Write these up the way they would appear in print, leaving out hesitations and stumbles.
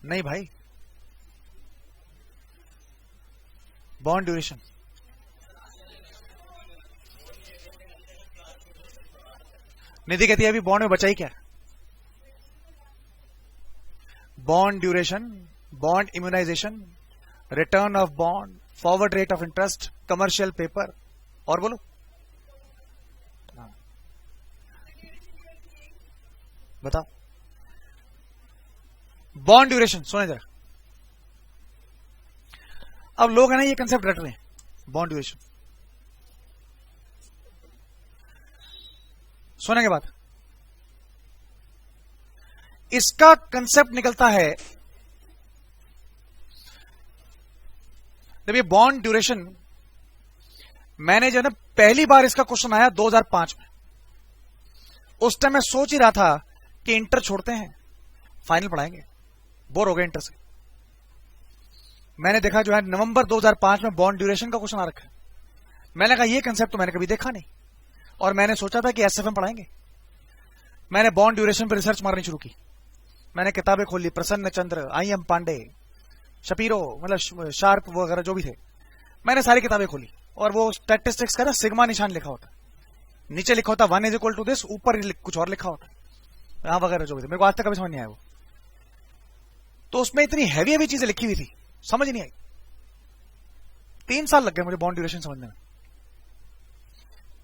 नहीं भाई, bond duration. निधि कहती है अभी बॉन्ड में बचा ही क्या? Bond duration, bond immunization, return of bond, forward rate of interest, commercial paper, और बोलो। बताओ। बॉन्ड ड्यूरेशन, सुने जरा। अब लोग है ना ये कंसेप्ट रट रहे हैं, बॉन्ड ड्यूरेशन। सुने के बाद इसका कंसेप्ट निकलता है, जब ये बॉन्ड ड्यूरेशन, मैंने जो है ना पहली बार इसका क्वेश्चन आया 2005 में, उस टाइम मैं सोच ही रहा था कि इंटर छोड़ते हैं, फाइनल पढ़ाएंगे, बोर हो गए इंटर से। मैंने देखा जो है नवंबर 2005 में बॉन्ड ड्यूरेशन का क्वेश्चन आ रखा है। मैंने कहा ये कंसेप्ट तो मैंने कभी देखा नहीं, और मैंने सोचा था कि एसएफएम पढ़ाएंगे। मैंने बॉन्ड ड्यूरेशन पर रिसर्च मारनी शुरू की। मैंने किताबें खोली, प्रसन्न चंद्र, आई.एम. पांडे, शपीरो, मतलब शार्प वगैरह जो भी थे, मैंने सारी किताबें खोली। और वो स्टैटिस्टिक्स का ना सिग्मा निशान लिखा होता, नीचे लिखा होता 1 = this, ऊपर कुछ और लिखा होता, यहां वगैरह जो भी थे। मेरे को आज तक कभी समझ नहीं आया वो। तो उसमें इतनी हैवी हैवी चीजें लिखी हुई थी, समझ नहीं आई। 3 साल लग गए मुझे बॉन्ड ड्यूरेशन समझने में,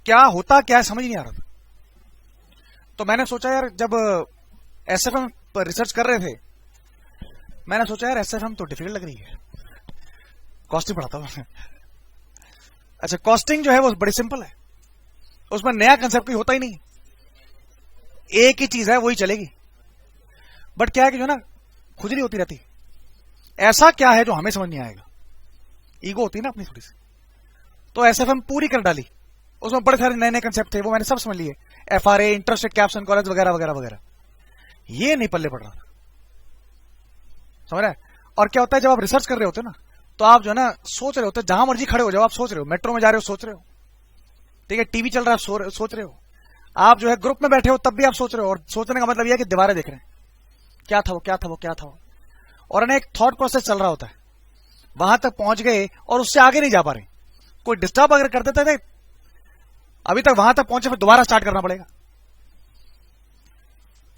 क्या होता क्या है समझ नहीं आ रहा था। तो मैंने सोचा यार, जब एसएफएम पर रिसर्च कर रहे थे, मैंने सोचा यार एसएफएम तो डिफिकल्ट लग रही है, कॉस्टिंग पढ़ाता हूं। अच्छा, कॉस्टिंग जो है वो बड़ी सिंपल है, उसमें नया कंसेप्ट कोई होता ही नहीं, एक ही चीज है वही चलेगी। बट क्या है कि जो ना खुजली होती रहती, ऐसा क्या है जो हमें समझ नहीं आएगा, ईगो होती है ना अपनी थोड़ी सी। तो एसएफएम पूरी कर डाली, उसमें बड़े सारे नए नए कंसेप्ट थे, वो मैंने सब समझ लिए, FRA, interest rate caps and college वगैरह वगैरह वगैरह। ये नहीं पल्ले पड़ रहा था, समझ रहे हैं। और क्या होता है, जब आप रिसर्च कर रहे होते हो ना, तो आप जो है ना सोच रहे होते हो, जहां मर्जी खड़े हो जाओ, आप सोच रहे हो, मेट्रो में जा रहे हो सोच रहे हो, ठीक है, टीवी चल रहा है सोच रहे हो, आप जो है ग्रुप में बैठे हो तब भी आप सोच रहे हो। और सोचने का मतलब यह है कि दीवारें देख रहे हैं, क्या था वो, क्या था वो, क्या था वो। और एक थॉट प्रोसेस चल रहा होता है, वहां तक पहुंच गए और उससे आगे नहीं जा पा रहे। कोई डिस्टर्ब अगर कर देते थे, अभी तक वहां तक पहुंचे, फिर दोबारा स्टार्ट करना पड़ेगा।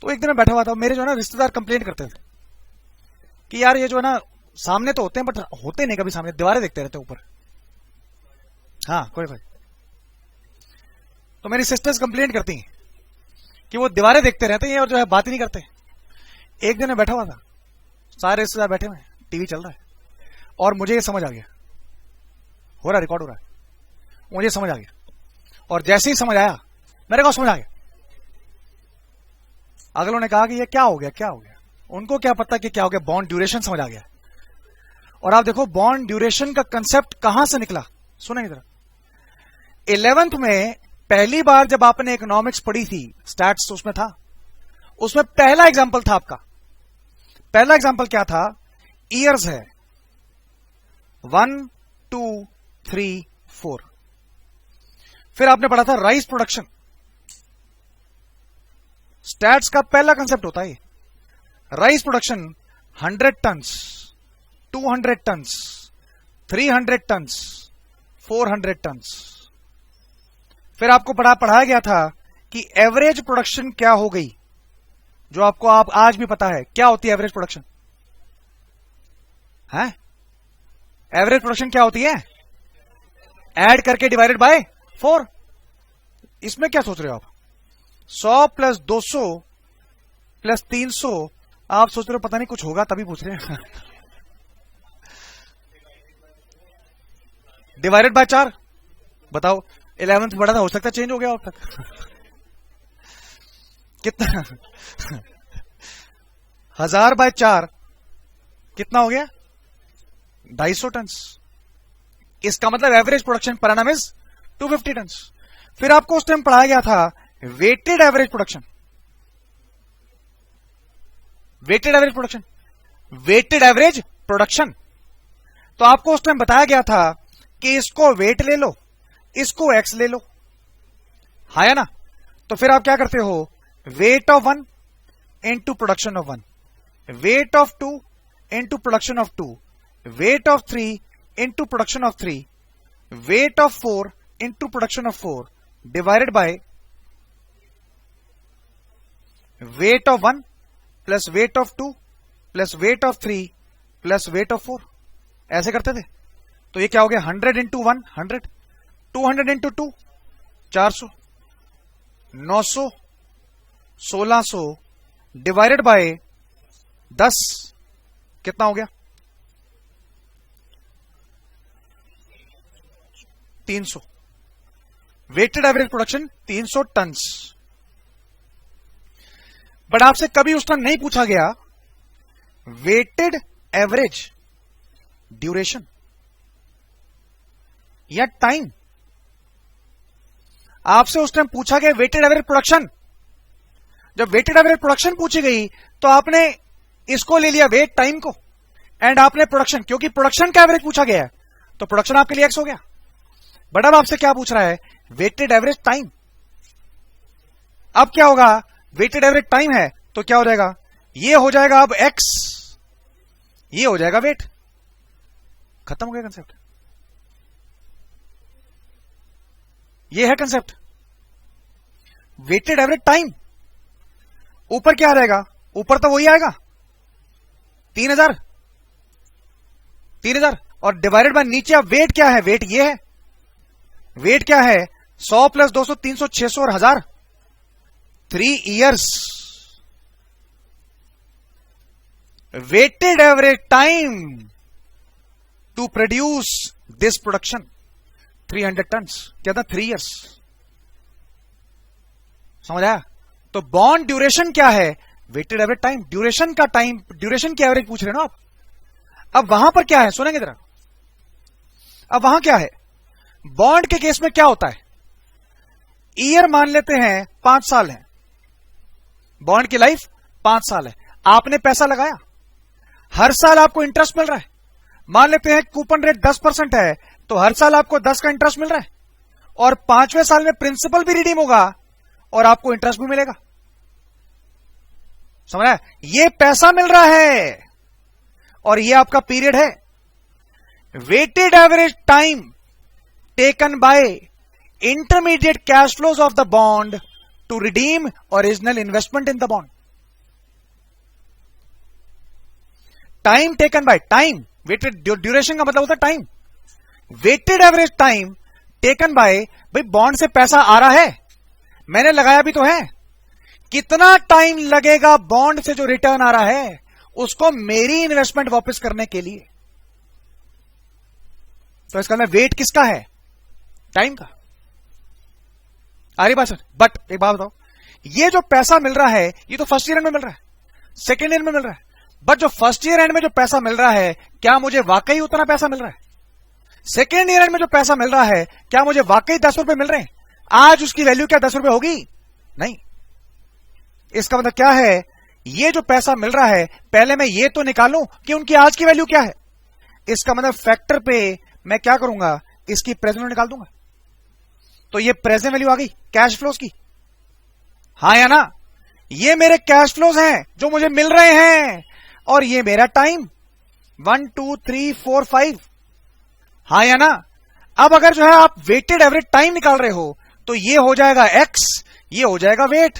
तो एक दिन मैं बैठा हुआ था, मेरे जो है ना रिश्तेदार कंप्लेंट करते थे कि यार ये जो है ना सामने तो होते हैं बट होते नहीं कभी सामने, दीवारें देखते रहते ऊपर। हाँ कोई। तो मेरी सिस्टर्स कंप्लेंट करती हैं कि वो दीवारें देखते रहते हैं और जो है बात ही नहीं करते। एक दिन मैं बैठा हुआ था, सारे रिश्तेदार बैठे हुए, टीवी चल रहा है, और मुझे ये समझ आ गया, हो रहा रिकॉर्ड हो रहा है, मुझे समझ आ गया। और जैसे ही समझ आया, मेरे को समझ आ गया। अगलों ने कहा कि ये क्या हो गया, क्या हो गया। उनको क्या पता कि क्या हो गया, बॉन्ड ड्यूरेशन समझ आ गया। और आप देखो बॉन्ड ड्यूरेशन का कंसेप्ट कहां से निकला, सुनेंगे जरा। 11th में पहली बार जब आपने इकोनॉमिक्स पढ़ी थी, स्टैट्स उसमें था, उसमें पहला एग्जांपल था आपका। पहला एग्जांपल क्या था, ईयर्स है 1 2 3 4। फिर आपने पढ़ा था राइस प्रोडक्शन। स्टैट्स का पहला कंसेप्ट होता है rice production, 100 tons, 200 tons, 300 tons, 400 tons. फिर आपको पढ़ाया गया था कि एवरेज प्रोडक्शन क्या हो गई, जो आपको आप आज भी पता है क्या होती है एवरेज प्रोडक्शन है। एवरेज प्रोडक्शन क्या होती है, ऐड करके डिवाइडेड बाय 4। इसमें क्या सोच रहे हो आप, 100 प्लस 200 प्लस 300, आप सोच रहे हो पता नहीं कुछ होगा तभी पूछ रहे हैं। डिवाइडेड बाय 4, बताओ 11th पढ़ा था, हो सकता है चेंज हो गया अब तक। कितना 1000 बाय 4 कितना हो गया, 250 टन्स। इसका मतलब average production per annum is 250 tons. फिर आपको उस टाइम पढ़ाया गया था weighted average production. Weighted average production, weighted average production. तो आपको उस टाइम बताया गया था कि इसको वेट ले लो, इसको एक्स ले लो, हाँ या ना। तो फिर आप क्या करते हो, wait of 1 into production of 1, wait of 2 into production of 2, weight of 3 into production of 3, weight of 4 into production of 4 divided by weight of 1 plus weight of 2 plus weight of 3 plus weight of 4. ऐसे करते थे. तो ये क्या हो गया? 100 into 1 100, 200 into 2 400, 900, 1600 divided by 10 कितना हो गया? 300. Weighted average production 300 tons. But आपसे कभी उस टाइम नहीं पूछा गया वेटेड एवरेज ड्यूरेशन या टाइम. आपसे उस टाइम पूछा गया वेटेड एवरेज प्रोडक्शन. जब वेटेड एवरेज प्रोडक्शन पूछी गई तो आपने इसको ले लिया वेट टाइम को, एंड आपने प्रोडक्शन, क्योंकि प्रोडक्शन का एवरेज पूछा गया है तो प्रोडक्शन आपके लिए एक्स हो गया. बट अब आपसे क्या पूछ रहा है? Weighted average time. अब क्या होगा? वेटेड एवरेज टाइम है तो क्या हो जाएगा? ये हो जाएगा अब एक्स, ये हो जाएगा वेट. खत्म हो गया कंसेप्ट. ये है कंसेप्ट. Weighted average time. ऊपर क्या रहेगा? ऊपर तो वही आएगा 3000 और डिवाइडेड बाय नीचे. अब वेट क्या है? वेट ये है. वेट क्या है? 100 प्लस 200 300 600 और 1000. 3 years. Weighted average time to produce this production 300 tons क्या था? 3 years. समझ आया? तो बॉन्ड ड्यूरेशन क्या है? Weighted average time. ड्यूरेशन का टाइम, ड्यूरेशन की एवरेज पूछ रहे हो ना आप. अब वहां पर क्या है? सुनेंगे जरा. अब वहां क्या है? बॉन्ड के केस में क्या होता है? ईयर मान लेते हैं 5 साल है. बॉन्ड की लाइफ 5 साल है. आपने पैसा लगाया, हर साल आपको इंटरेस्ट मिल रहा है. मान लेते हैं कूपन रेट 10% है तो हर साल आपको 10 का इंटरेस्ट मिल रहा है, और 5वें साल में प्रिंसिपल भी रिडीम होगा और आपको इंटरेस्ट भी मिलेगा. समझ रहा है? ये पैसा मिल रहा है और ये आपका पीरियड है. Weighted average time taken by intermediate cash flows of the bond to redeem original investment in the bond. Time taken by, time weighted duration का मतलब होता है time. Weighted average time taken by, भाई bond से पैसा आ रहा है, मैंने लगाया भी तो है, कितना टाइम लगेगा बॉन्ड से जो रिटर्न आ रहा है उसको मेरी इन्वेस्टमेंट वापस करने के लिए. तो इसका मतलब वेट किसका है? टाइम का. आ रही बात सर? बट एक बात बताओ, ये जो पैसा मिल रहा है ये तो फर्स्ट ईयर एंड में मिल रहा है, सेकेंड ईयर में मिल रहा है. बट जो फर्स्ट ईयर एंड में जो पैसा मिल रहा है क्या मुझे वाकई उतना पैसा मिल रहा है? सेकेंड ईयर एंड में जो पैसा मिल रहा है क्या मुझे वाकई 10 रुपए मिल रहे हैं? आज उसकी वैल्यू क्या 10 रुपए होगी? नहीं. इसका मतलब क्या है? ये जो पैसा मिल रहा है पहले मैं ये तो निकालूं कि उनकी आज की वैल्यू क्या है. इसका मतलब फैक्टर पे मैं क्या करूंगा? इसकी प्रेजेंट वैल्यू निकाल दूंगा. तो ये प्रेजेंट वैल्यू आ गई कैश फ्लोज की. हाँ या ना? ये मेरे कैश फ्लोज हैं जो मुझे मिल रहे हैं, और ये मेरा टाइम 1 2 3 4 5. हाँ या ना? अब अगर जो है आप वेटेड एवरेज टाइम निकाल रहे हो तो ये हो जाएगा एक्स, ये हो जाएगा वेट.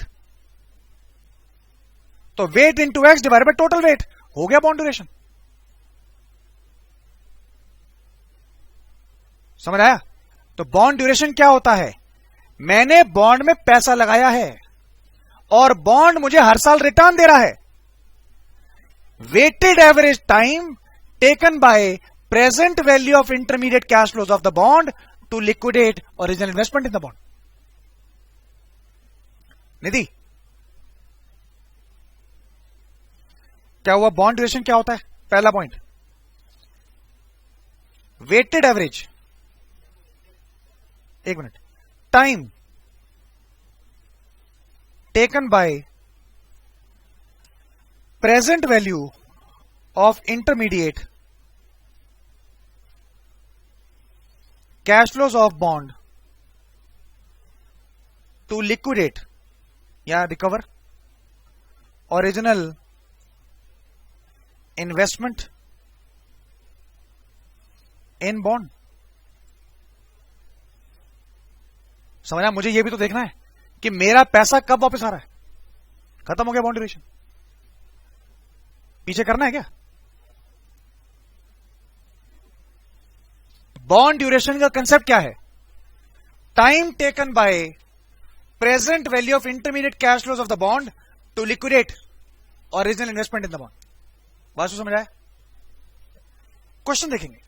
तो weight into x divided by total wait हो गया बॉन्ड ड्यूरेशन. समझ आया? तो बॉन्ड ड्यूरेशन क्या होता है? मैंने बॉन्ड में पैसा लगाया है और बॉन्ड मुझे हर साल रिटर्न दे रहा है. Weighted average time taken by present value of intermediate cash flows of the bond to liquidate original investment in the bond. Nidhi, क्या हुआ? बॉन्ड ड्यूरेशन क्या होता है? पहला पॉइंट, वेटेड एवरेज, एक minute, time taken by present value of intermediate cash flows of bond to liquidate या recover original investment in bond. समझा? मुझे यह भी तो देखना है कि मेरा पैसा कब वापस आ रहा है। खत्म हो गया बॉन्ड ड्यूरेशन, पीछे करना है क्या? बॉन्ड ड्यूरेशन का कंसेप्ट क्या है? Time taken by present value of intermediate cash flows of the bond to liquidate original investment in the bond. बात समझ आया? क्वेश्चन देखेंगे।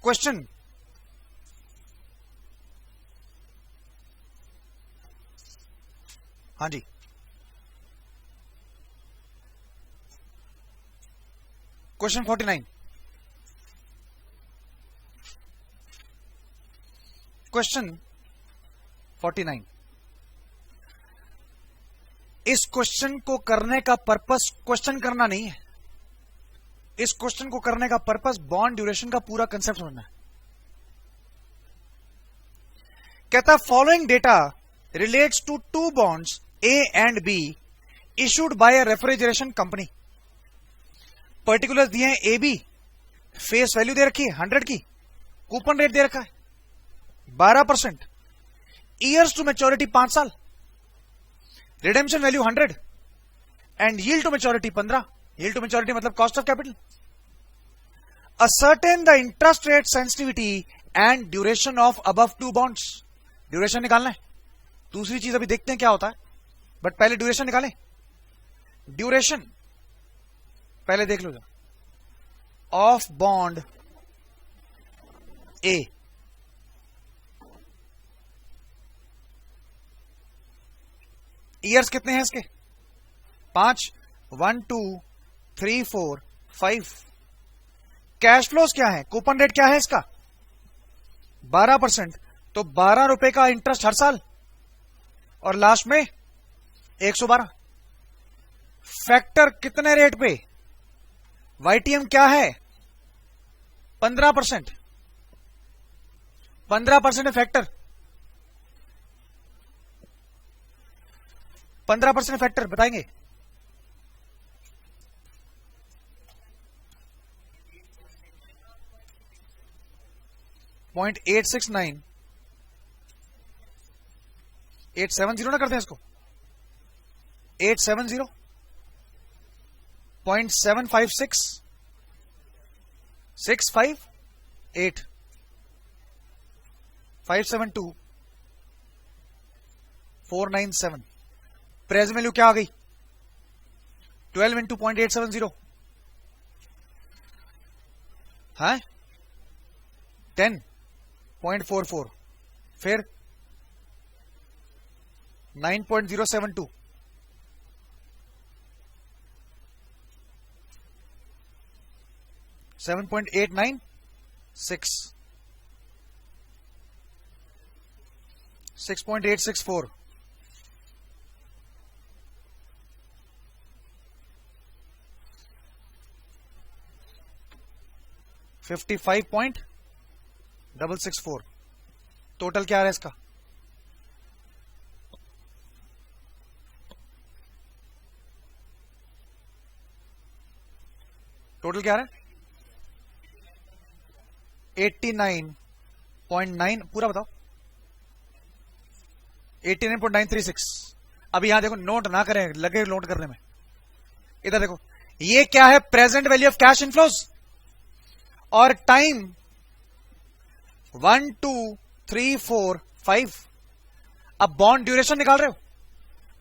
क्वेश्चन हाँ जी, क्वेश्चन 49। क्वेश्चन 49। इस क्वेश्चन को करने का पर्पस क्वेश्चन करना नहीं है। इस क्वेश्चन को करने का पर्पस बॉन्ड ड्यूरेशन का पूरा कंसेप्ट समझना है। कहता following data relates to two bonds A and B issued by a refrigeration company. Particular दिए हैं ए बी, फेस वैल्यू दे रखी है 100 की, कूपन रेट दे रखा है 12%, ईयर्स टू मैच्योरिटी 5 साल, redemption value 100 and yield to maturity 15। Yield to maturity मतलब cost of capital. Ascertain the interest rate sensitivity and duration of above two bonds. Duration निकालना है, दूसरी चीज अभी देखते हैं क्या होता है, बट पहले ड्यूरेशन निकालें। ड्यूरेशन पहले देख लो ऑफ बॉन्ड ए, ईयर्स कितने हैं इसके? 5, 1 2 3 4 5। कैश फ्लोज क्या है? कूपन रेट क्या है इसका? 12%, तो 12 रुपए का इंटरेस्ट हर साल और लास्ट में 112। फैक्टर कितने रेट पे? वाईटीएम क्या है? 15%। 15% है फैक्टर, 15% फैक्टर बताएंगे। .869 870 ना करते हैं इसको, 870 .756 658 572 497। प्रेजेंट वैल्यू क्या आ गई? 12 इंटू .870 है 10.44, फिर 9.072, 7.896, 6.864, 55.664। टोटल क्या आ रहा है इसका? टोटल क्या आ रहा है? 89.9, पूरा बताओ। 89.936। अभी यहां देखो, नोट ना करें, लगे नोट करने में। इधर देखो, ये क्या है? Present value of cash inflows और टाइम 1 2 3 4 5। अब बॉन्ड ड्यूरेशन निकाल रहे हो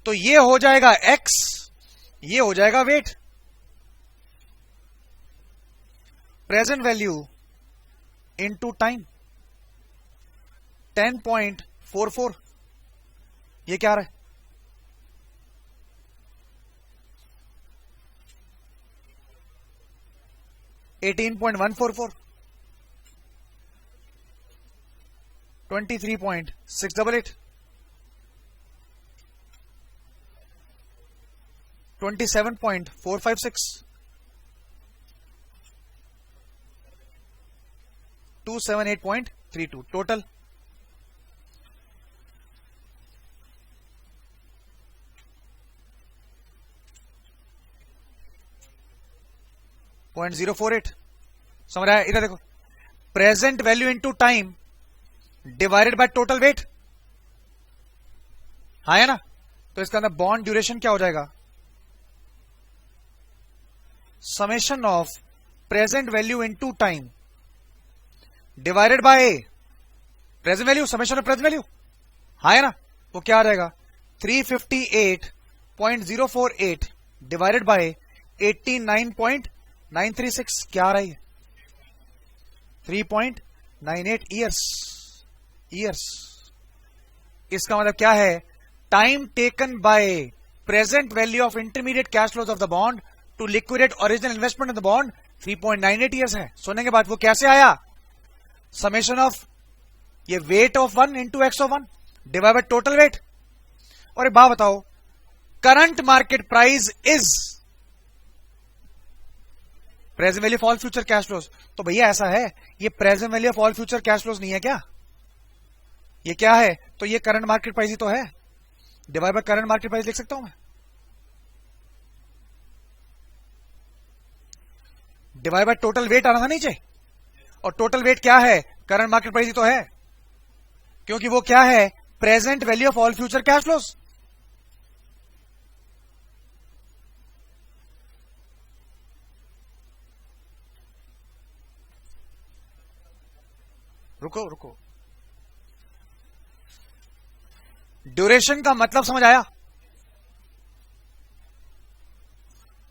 तो ये हो जाएगा एक्स, ये हो जाएगा weight. Present value into time 10.44। ये क्या आ रहा है? $18.144, 23.688। 27.456, 278.32 total. .048 समझ रहा है? इधर देखो, present value into time divided by total wait, हाँ है ना? तो इसका अंदर बॉन्ड ड्यूरेशन क्या हो जाएगा? Summation of present value into time divided by present value, summation of present value, हाँ है ना? वो क्या आ जाएगा? 358.048 डिवाइडेड बाय 89.936, क्या आ रहा है? 3.98 ईयर्स। इसका मतलब क्या है? Time taken by present value of intermediate cash flows of the bond to liquidate original investment in the bond 3.98 years है। सुनने के बाद वो कैसे आया? समेशन ऑफ ये weight of 1 into x of 1 divide by total weight. और एक बात बताओ, current market price is present value of all future cash flows. तो भैया ऐसा है, ये present value of all future cash flows नहीं है क्या? ये क्या है? तो ये करंट मार्केट प्राइस ही तो है, divide by current market price लिख सकता हूं मैं। डिवाइड बाय टोटल वेट आना था नीचे, और टोटल वेट क्या है? करंट मार्केट प्राइस ही तो है, क्योंकि वो क्या है? Present value of all future cash flows. रुको, ड्यूरेशन का मतलब समझ आया?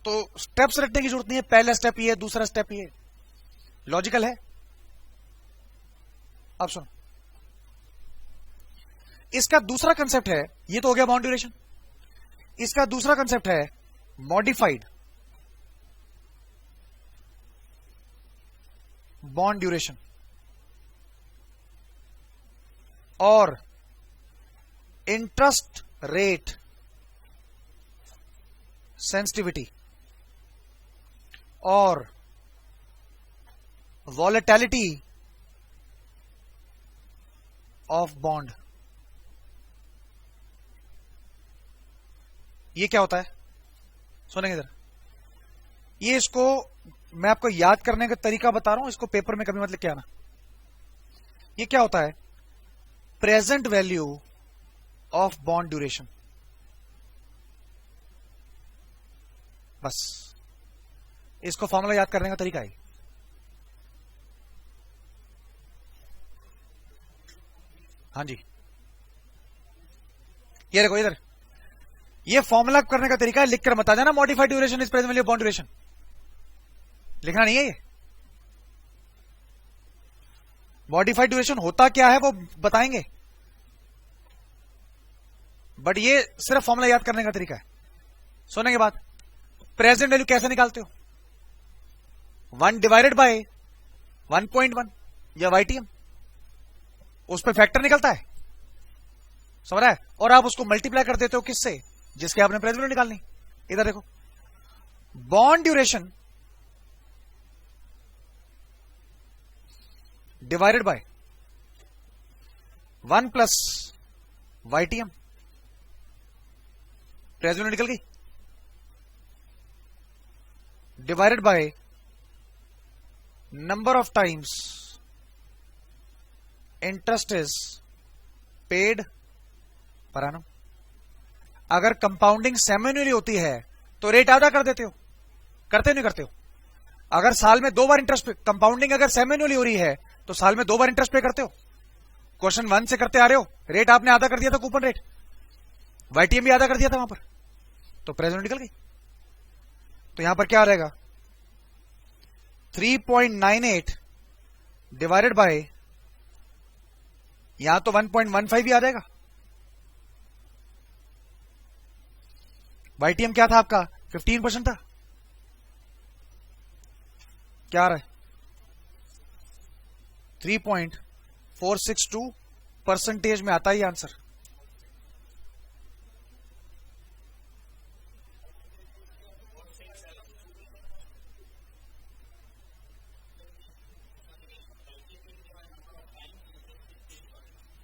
तो स्टेप्स रखने की जरूरत नहीं है, पहला स्टेप ये, दूसरा स्टेप ये, लॉजिकल है। अब सुनो, इसका दूसरा कंसेप्ट है, ये तो हो गया बॉन्ड ड्यूरेशन। इसका दूसरा कंसेप्ट है मॉडिफाइड बॉन्ड ड्यूरेशन और इंटरेस्ट रेट सेंसिटिविटी और वॉलेटिलिटी ऑफ बॉन्ड। ये क्या होता है? सुनेंगे इधर, ये इसको मैं आपको याद करने का तरीका बता रहा हूं, इसको पेपर में कभी मत लिख के आना। ये क्या होता है? Present value of bond duration, बस इसको फॉर्मूला याद करने का तरीका है। हाँ जी, ये देखो इधर, ये फॉर्मूला करने का तरीका है, लिखकर बता देना modified duration is present value of bond duration. लिखना नहीं है ये। मॉडिफाइड ड्यूरेशन होता क्या है वो बताएंगे, बट ये सिर्फ फॉर्मूला याद करने का तरीका है। सुनने के बाद प्रेजेंट वैल्यू कैसे निकालते हो? 1 डिवाइडेड बाय 1.1 या वाईटीएम, उस पर फैक्टर निकलता है, समझ रहा है? और आप उसको मल्टीप्लाई कर देते हो किससे? जिसके आपने प्रेजेंट वैल्यू निकालनी। इधर देखो, bond duration divided by 1 plus YTM, present value निकल गई, divided by number of times interest is paid per annum. अगर कंपाउंडिंग सेमेन्युअली होती है तो रेट आधा कर देते हो, करते नहीं करते हो? अगर साल में 2 बार इंटरेस्ट पे, कंपाउंडिंग अगर सेमेन्युअली हो रही है तो साल में 2 बार इंटरेस्ट पे करते हो। क्वेश्चन 1 से करते आ रहे हो, रेट आपने आधा कर दिया था, कूपन रेट, वाईटीएम भी आधा कर दिया था वहां पर, तो प्रेजेंट निकल गई। तो यहां पर क्या आ रहेगा? 3.98 डिवाइडेड बाय, यहां तो 1.15 भी आ जाएगा। वाईटीएम क्या था आपका? 15% था। क्या आ रहा है? 3.462% में आता है आंसर।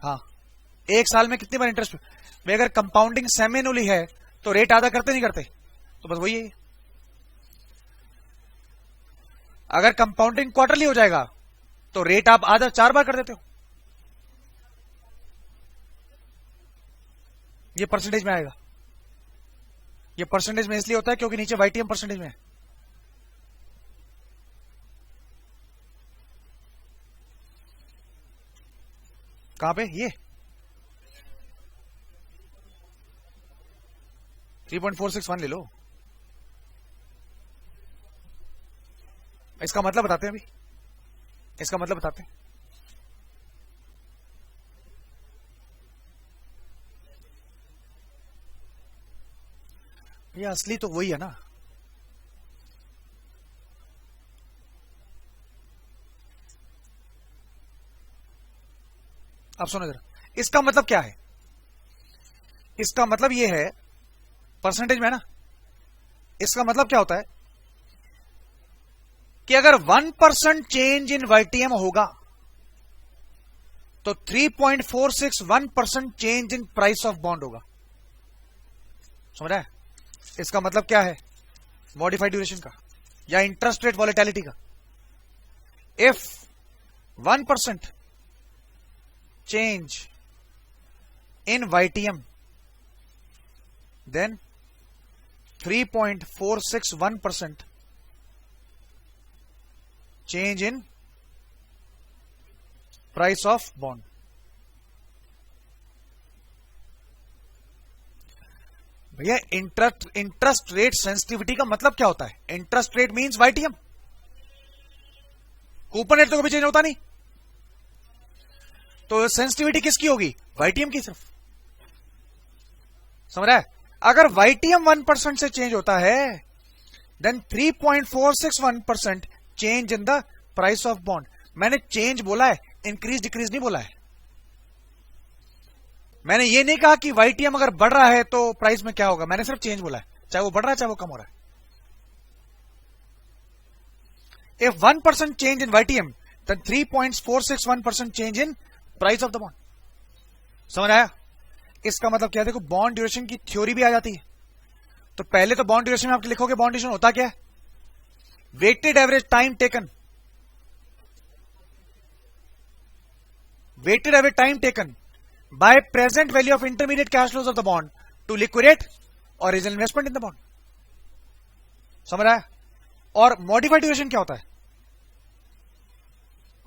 हाँ, एक साल में कितनी बार इंटरेस्ट में अगर कंपाउंडिंग सेमी एनुअली है तो रेट आधा करते नहीं करते, तो बस वही है। अगर कंपाउंडिंग क्वार्टरली हो जाएगा तो रेट आप आधा 4 बार कर देते हो। ये परसेंटेज में आएगा। ये परसेंटेज में इसलिए होता है क्योंकि नीचे वाईटीएम परसेंटेज में है। कहां पे? ये 3.461 ले लो। इसका मतलब बताते हैं अभी, इसका मतलब बताते हैं। ये असली तो वही है ना। अब सुनो जरा, इसका मतलब क्या है? इसका मतलब ये है परसेंटेज में है ना। इसका मतलब क्या होता है कि अगर 1% चेंज इन वाईटीएम होगा तो 3.461% change in price of bond होगा। समझ रहा है? इसका मतलब क्या है? मॉडिफाइड ड्यूरेशन का या इंटरेस्ट रेट वॉलेटिलिटी का। If 1% change in YTM, then 3.461% change in price of bond. भैया इंटरेस्ट रेट सेंसिटिविटी का मतलब क्या होता है? Interest rate means YTM। Coupon rate तो कभी चेंज होता नहीं, तो सेंसिटिविटी किसकी होगी? वाईटीएम की सिर्फ। समझ रहा है? अगर वाईटीएम 1% से चेंज होता है then 3.461% change in the price of bond. मैंने चेंज बोला है, इंक्रीज डिक्रीज नहीं बोला है। मैंने ये नहीं कहा कि वाईटीएम अगर बढ़ रहा है तो प्राइस में क्या होगा, मैंने सिर्फ चेंज बोला है, चाहे वो बढ़ रहा है चाहे वो कम हो रहा है। If 1% change in YTM then 3.461% change in price of the bond. समझ आया? इसका मतलब क्या है? देखो, बॉन्ड ड्यूरेशन की थ्योरी भी आ जाती है। तो पहले तो बॉन्ड ड्यूरेशन में आप लिखोगे बॉन्ड ड्यूरेशन होता क्या है? Weighted average time taken, weighted average time taken by present value of intermediate cash flows of the bond to liquidate original investment in the bond. समझ आया? और मॉडिफाइड ड्यूरेशन क्या होता है?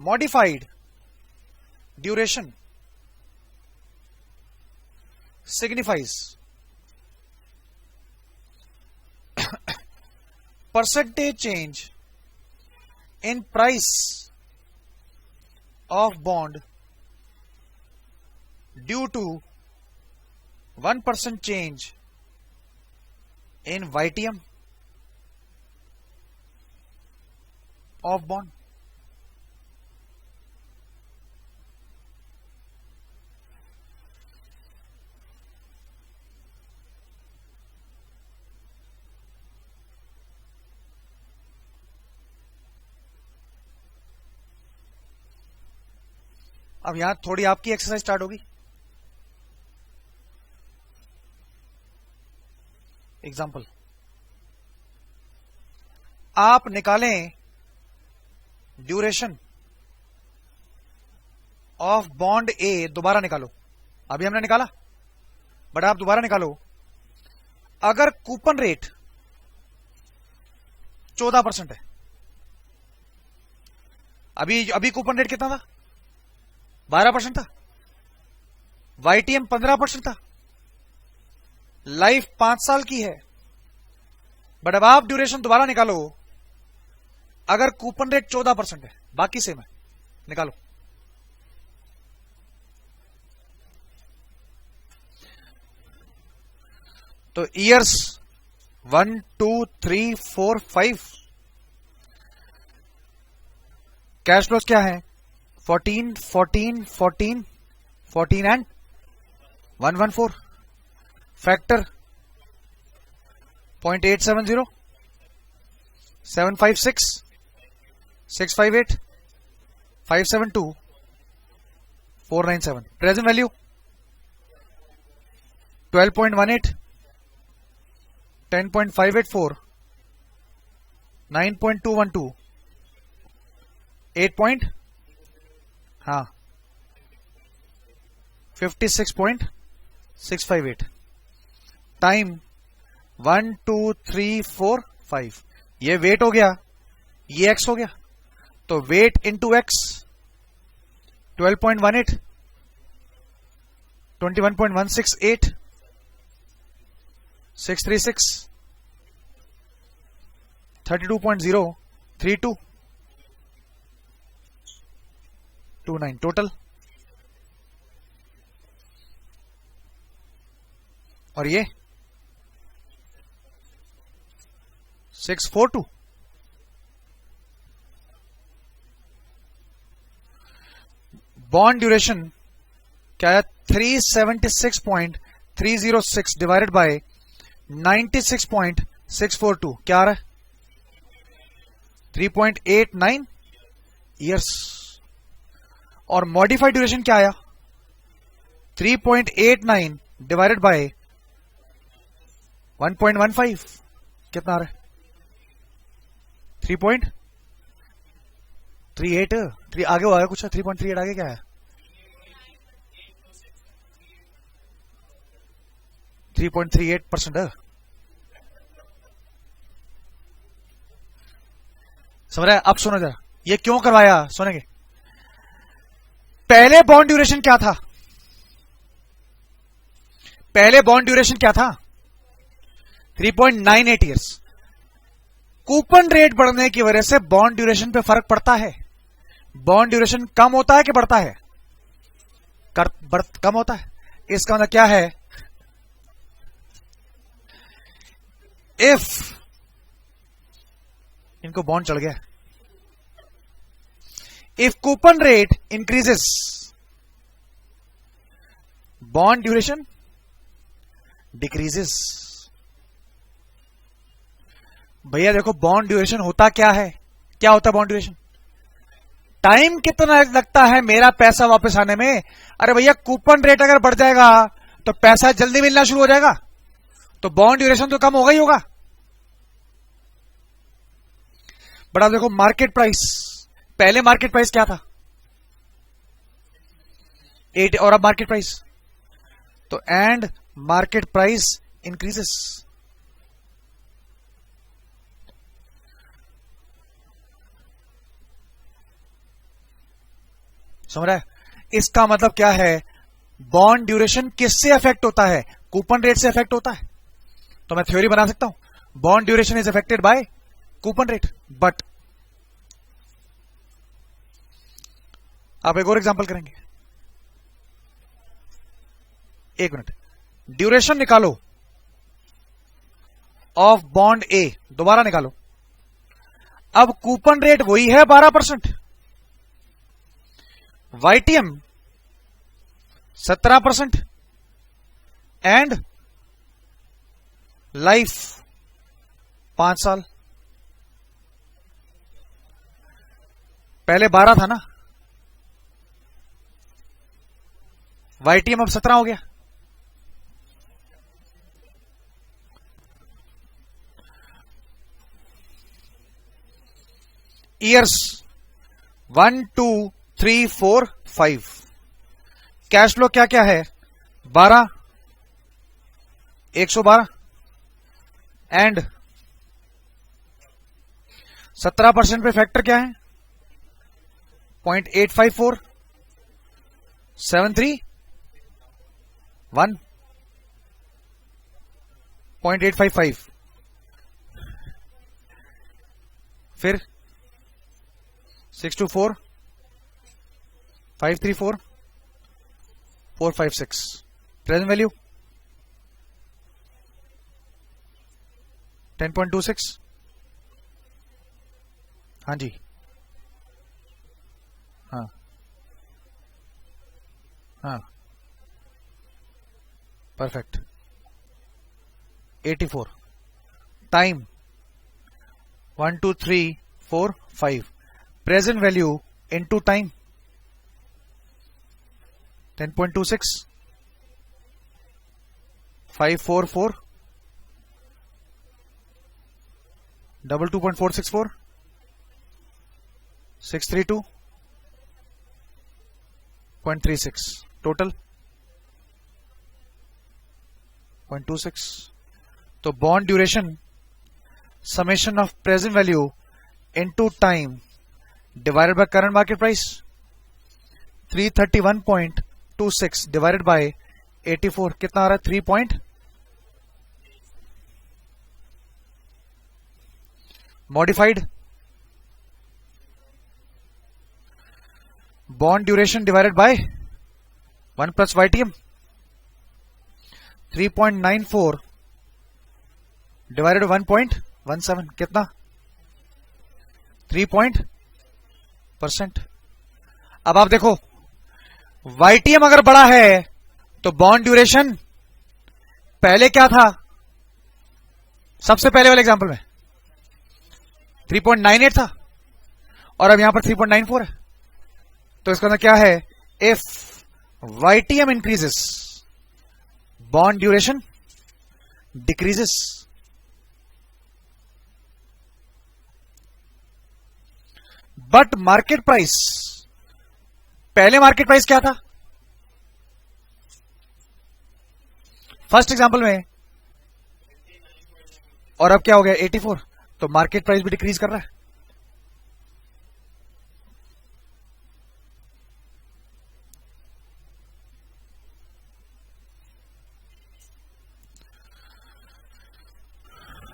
Modified duration signifies percentage change in price of bond due to 1% change in YTM of bond. अब यहां थोड़ी आपकी एक्सरसाइज स्टार्ट होगी। एग्जाम्पल, आप निकालें ड्यूरेशन ऑफ बॉन्ड ए, दोबारा निकालो। अभी हमने निकाला, बट आप दोबारा निकालो। अगर कूपन रेट 14% है, अभी कूपन रेट कितना था? 12% था। वाईटीएम 15% था। लाइफ 5 साल की है। बट अब आप ड्यूरेशन दोबारा निकालो। अगर कूपन रेट 14% है, बाकी सेम है, निकालो। तो ईयर्स 1 2 3 4 5 कैश फ्लोज क्या है? 14 14 14 14 and 114। Factor 0.870 756 658 572 497. Present value 12.18, 10.584, 9.212, 8 point, हाँ 56.658. टाइम 1 2 3 4 5. ये वेट हो गया, ये एक्स हो गया, तो वेट इंटू एक्स 12.18, 21.168, 636, 32.032, 29 टोटल. और ये 642. बॉन्ड ड्यूरेशन क्या है? 376.306 डिवाइडेड बाय 96.642 क्या आ रहा है? 3.89 ईयर्स. और मॉडिफाइड ड्यूरेशन क्या आया? 3.89 डिवाइडेड बाय 1.15 कितना आ रहा है? 3.38. आगे हुआ है कुछ? 3.38 आगे क्या है? 3.38%. समझ रहे हैं? अब सुनो जरा, ये क्यों करवाया सुनेंगे. पहले बॉन्ड ड्यूरेशन क्या था? पहले बॉन्ड ड्यूरेशन क्या था? 3.98 ईयर्स. कूपन रेट बढ़ने की वजह से बॉन्ड ड्यूरेशन पे फर्क पड़ता है. बॉन्ड ड्यूरेशन कम होता है कि बढ़ता है? कम होता है. इसका मतलब क्या है? इफ इनको बॉन्ड चढ़ गया, if coupon rate increases, bond duration decreases. भैया देखो, बॉन्ड ड्यूरेशन होता क्या है? क्या होता है बॉन्ड ड्यूरेशन? टाइम कितना लगता है मेरा पैसा वापस आने में? अरे भैया, कूपन रेट अगर बढ़ जाएगा तो पैसा जल्दी मिलना शुरू हो जाएगा, तो बॉन्ड ड्यूरेशन तो कम होगा ही होगा. बट आप देखो मार्केट प्राइस, पहले मार्केट प्राइस क्या था? 8. और अब मार्केट प्राइस, तो एंड मार्केट प्राइस इंक्रीजेस. समझ रहा है? इसका मतलब क्या है? बॉन्ड ड्यूरेशन किससे अफेक्ट होता है? कूपन रेट से अफेक्ट होता है. तो मैं थ्योरी बना सकता हूं, bond duration is affected by coupon rate. But आप एक और एग्जांपल करेंगे. एक मिनट, ड्यूरेशन निकालो ऑफ बॉन्ड ए, दोबारा निकालो. अब कूपन रेट वही है 12%, वाईटीएम 17% एंड लाइफ 5 साल. पहले 12 था ना, वाईटीएम अब 17 हो गया. ईयर्स 1 2 3 4 5. कैश फ्लो क्या क्या है? 12, 112 एंड 17% पे फैक्टर क्या है? 0.854, 731, 0.855. फिर 624, 534, 456. Present value 10.26. हाँ जी, हाँ हाँ, perfect. 84. Time 1 2 3 4 5. Present value into time 10.26, 544, 22.464, 632.36, total 0.26. तो bond duration summation of present value into time divided by current market price, 331.26 divided by 84 कितना आ रहा है? 3 point modified bond duration divided by 1 plus YTM, 3.94 divided by 1.17 कितना? 3%. अब आप देखो YTM अगर बड़ा है तो बॉन्ड ड्यूरेशन पहले क्या था? सबसे पहले वाले एग्जांपल में 3.98 था और अब यहां पर 3.94 है. तो इसका मतलब क्या है? If YTM increases bond duration decreases. But market price, पहले मार्केट प्राइस क्या था? फर्स्ट एग्जांपल में, और अब क्या हो गया? 84. तो मार्केट प्राइस भी डिक्रीज कर रहा है.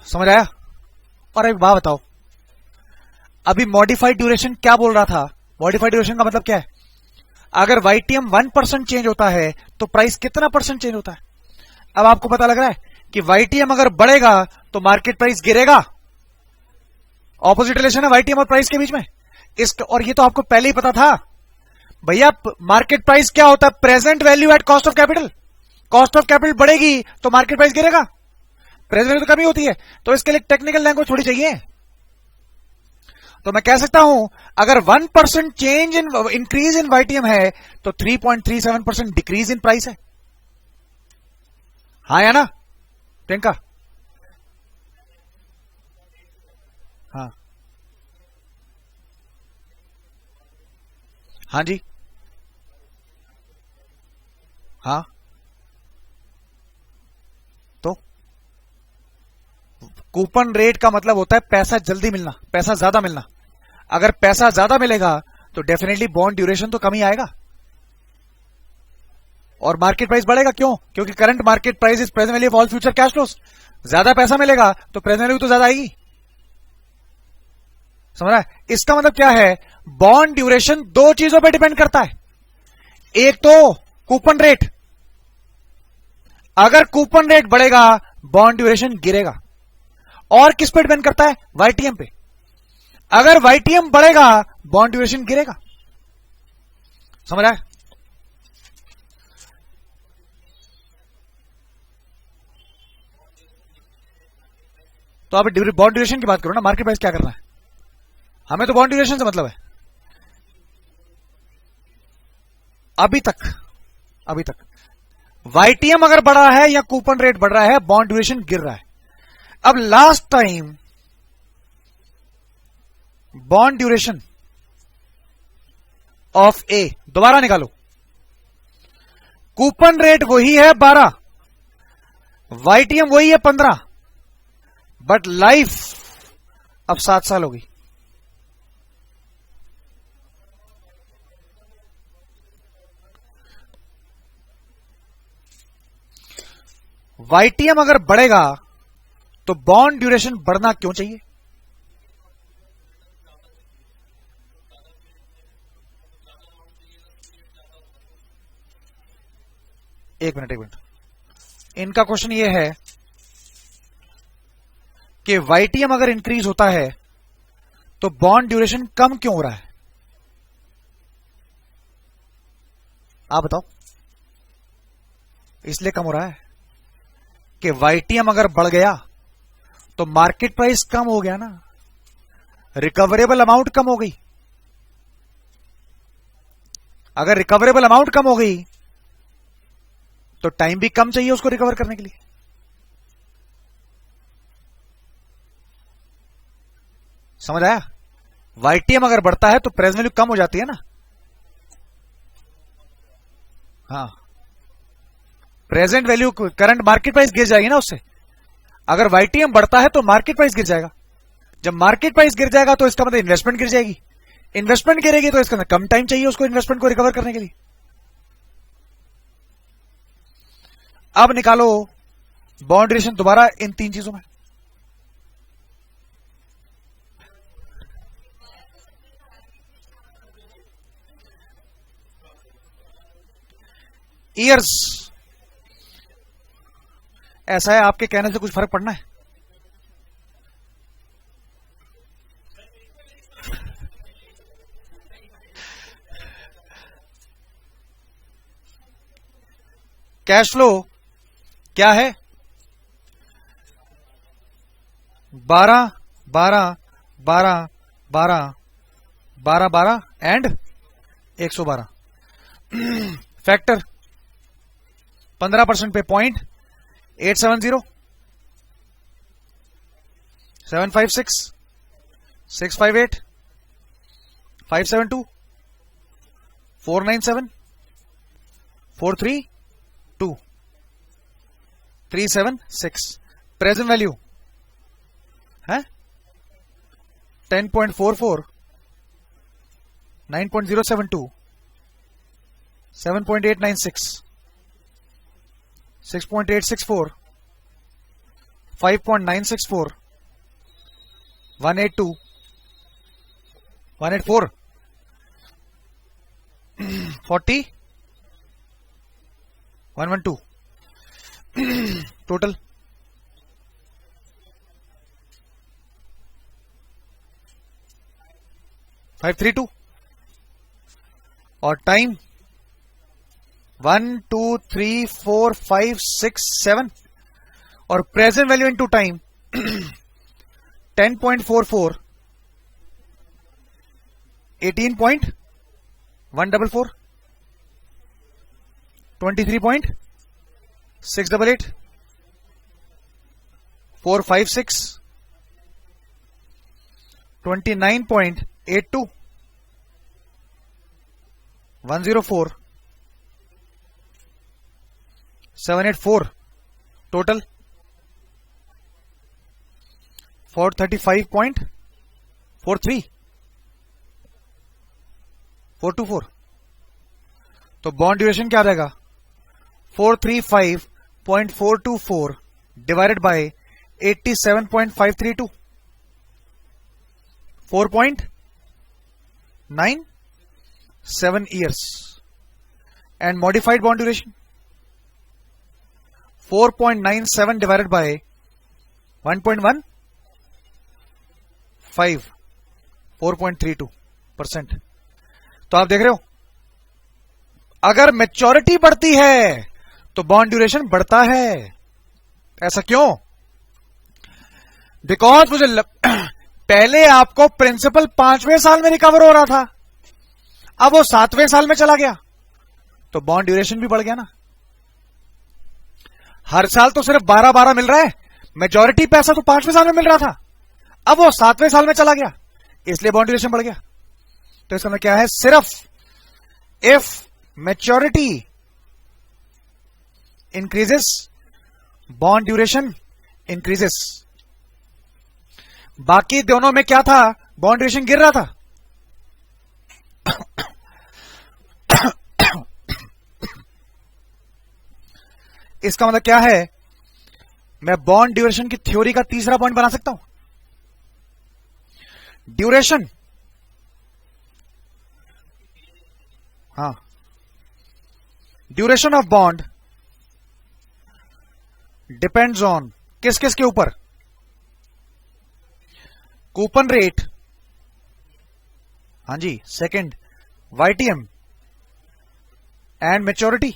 समझ आया? और एक बात बताओ, अभी मॉडिफाइड ड्यूरेशन क्या बोल रहा था? मॉडिफाइड ड्यूरेशन का मतलब क्या है? अगर YTM 1% चेंज होता है तो प्राइस कितना परसेंट चेंज होता है? अब आपको पता लग रहा है कि YTM अगर बढ़ेगा तो मार्केट प्राइस गिरेगा. ऑपोजिट रिलेशन है YTM और प्राइस के बीच में. और ये तो आपको पहले ही पता था भैया. मार्केट प्राइस क्या होता है? Present value at cost of capital. Cost of capital बढ़ेगी तो मार्केट प्राइस गिरेगा. प्रेजेंट वैल्यू तो कमी होती है. तो इसके लिए टेक्निकल लैंग्वेज थोड़ी चाहिए. तो मैं कह सकता हूं अगर 1% change in increase in YTM है तो 3.37% डिक्रीज इन प्राइस है. हाँ या ना प्रियंका? हाँ हाँ जी. हाँ तो कूपन रेट का मतलब होता है पैसा जल्दी मिलना, पैसा ज्यादा मिलना. अगर पैसा ज्यादा मिलेगा तो डेफिनेटली बॉन्ड ड्यूरेशन तो कम ही आएगा और मार्केट प्राइस बढ़ेगा. क्यों? क्योंकि current market price is present value of all future cash flows. ज्यादा पैसा मिलेगा तो प्रेजेंट वैल्यू तो ज्यादा आएगी. समझ रहा है? इसका मतलब क्या है? बॉन्ड ड्यूरेशन दो चीजों पर डिपेंड करता है. एक तो कूपन रेट. अगर कूपन रेट बढ़ेगा बॉन्ड ड्यूरेशन गिरेगा. और किस पे डिपेंड करता है? YTM पे. अगर YTM बढ़ेगा बॉन्ड ड्यूरेशन गिरेगा. समझ रहा है? तो आप बॉन्ड ड्यूरेशन की बात करो ना. मार्केट प्राइस क्या करना है? हमें तो बॉन्ड ड्यूरेशन से मतलब है. अभी तक YTM अगर बढ़ रहा है या कूपन रेट बढ़ रहा है, बॉन्ड ड्यूरेशन गिर रहा है. अब last time bond duration of A दोबारा निकालो. कूपन रेट वही है 12, YTM वही है 15, बट लाइफ अब 7 साल हो गई. YTM अगर बढ़ेगा तो बॉन्ड ड्यूरेशन बढ़ना क्यों चाहिए? एक मिनट. इनका क्वेश्चन ये है कि YTM अगर इंक्रीज होता है तो बॉन्ड ड्यूरेशन कम क्यों हो रहा है? आप बताओ. इसलिए कम हो रहा है कि YTM अगर बढ़ गया तो मार्केट प्राइस कम हो गया ना, रिकवरेबल अमाउंट कम हो गई. अगर रिकवरेबल अमाउंट कम हो गई तो टाइम भी कम चाहिए उसको रिकवर करने के लिए। समझ आया? YTM अगर बढ़ता है तो प्रेजेंट वैल्यू कम हो जाती है ना। हाँ, present value current market price गिर जाएगी ना उससे। अगर YTM बढ़ता है तो मार्केट प्राइस गिर जाएगा। जब मार्केट प्राइस गिर जाएगा तो इसका मतलब इन्वेस्टमेंट गिर जाएगी। इन्वेस्टमेंट गिरेगी तो इसका मतलब कम टाइम चाहिए उसको इन्वेस्टमेंट को रिकवर करने के लिए। अब निकालो बॉन्ड ड्यूरेशन दोबारा इन तीन चीजों में। ईयर्स, ऐसा है आपके कहने से कुछ फर्क पड़ना है? कैश फ्लो क्या है? 12 12 12 12 12 12 एंड 112। फैक्टर 15% पे 0.870, 756, 658, 572, 497, 432, 376। प्रेजेंट वैल्यू है 10.44, 9.072, 7.896, 6.864, 5.964, 182, 184, 40, 112। टोटल 532 और टाइम 1 2 3 4 5 6 7 और present value into time 10.44, 18.144, 23.688, 456, 29.82, 104, 784। Total 435.43, 424। तो बॉन्ड ड्यूरेशन क्या रहेगा? 435.424 divided by 87.532, 4.97 years। and modified bond duration 4.97 divided by 1.15, 4.32%। तो आप देख रहे हो, अगर मैच्योरिटी बढ़ती है तो बॉन्ड ड्यूरेशन बढ़ता है। ऐसा क्यों? बिकॉज मुझे पहले आपको प्रिंसिपल 5वें साल में रिकवर हो रहा था, अब वो 7वें साल में चला गया, तो बॉन्ड ड्यूरेशन भी बढ़ गया ना। हर साल तो सिर्फ 12-12 मिल रहा है, मेजॉरिटी पैसा तो 5वें साल में मिल रहा था, अब वो 7वें साल में चला गया, इसलिए बॉन्ड ड्यूरेशन बढ़ गया। तो इसका मतलब क्या है? सिर्फ if maturity increases bond duration increases. बाकी दोनों में क्या था? बॉन्ड ड्यूरेशन गिर रहा था। इसका मतलब क्या है? मैं बॉन्ड ड्यूरेशन की थ्योरी का तीसरा पॉइंट बना सकता हूं। ड्यूरेशन, हाँ, duration of bond depends on किस किस के ऊपर? कूपन रेट, हाँ जी, सेकंड YTM एंड मैच्योरिटी।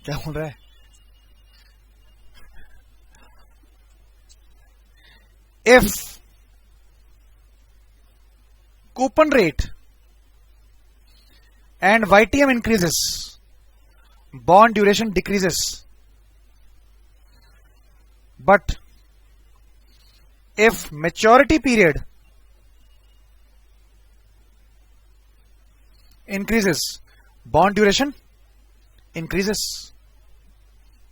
क्या बोल रहा है? If coupon rate and YTM increases, bond duration decreases. But if maturity period increases, bond duration increases.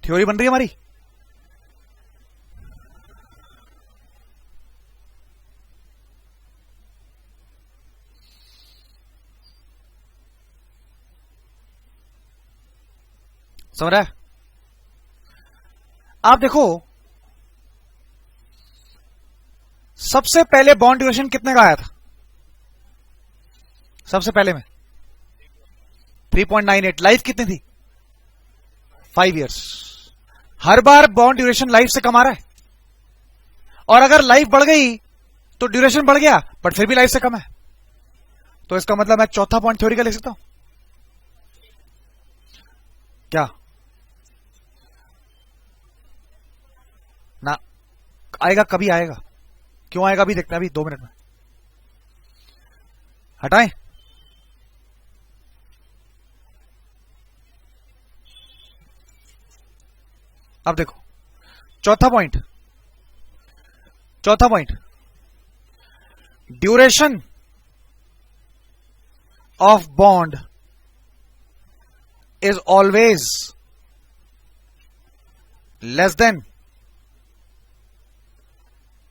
Theory बन रही है हमारी. समझ रहा है? आप देखो, सबसे पहले बॉन्ड ड्यूरेशन कितने का आया था? सबसे पहले में 3.98. लाइफ कितनी थी? 5 years. हर बार बॉन्ड ड्यूरेशन लाइफ से कम आ रहा है, और अगर लाइफ बढ़ गई तो ड्यूरेशन बढ़ गया, बट फिर भी लाइफ से कम है. तो इसका मतलब मैं चौथा पॉइंट थ्योरी का लिख सकता हूं क्या? ना आएगा, कभी आएगा. क्यों आएगा अभी देखते हैं, अभी 2 मिनट में. हटाएं. अब देखो चौथा point, duration of bond is always less than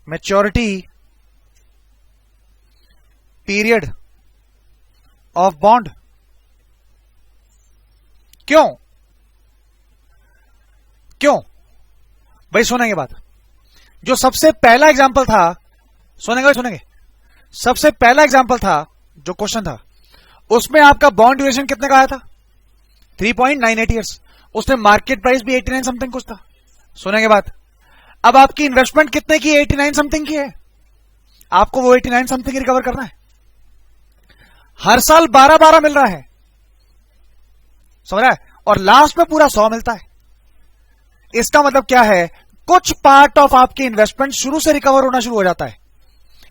maturity period of bond. क्यों भाई? सुनेंगे बात. जो सबसे पहला एग्जांपल था, सुनेंगे, सबसे पहला एग्जांपल था, जो क्वेश्चन था, उसमें आपका बॉन्ड ड्यूरेशन कितने का आया था? 3.98 years. उसमें मार्केट प्राइस भी 89 समथिंग कुछ था. सुनेंगे बात. अब आपकी इन्वेस्टमेंट कितने की? 89 समथिंग की है. आपको वो 89 समथिंग रिकवर करना है. हर साल 12 मिल रहा है, समझ रहा है? और लास्ट में पूरा 100 मिलता है. इसका मतलब क्या है? कुछ पार्ट ऑफ आपकी इन्वेस्टमेंट शुरू से रिकवर होना शुरू हो जाता है.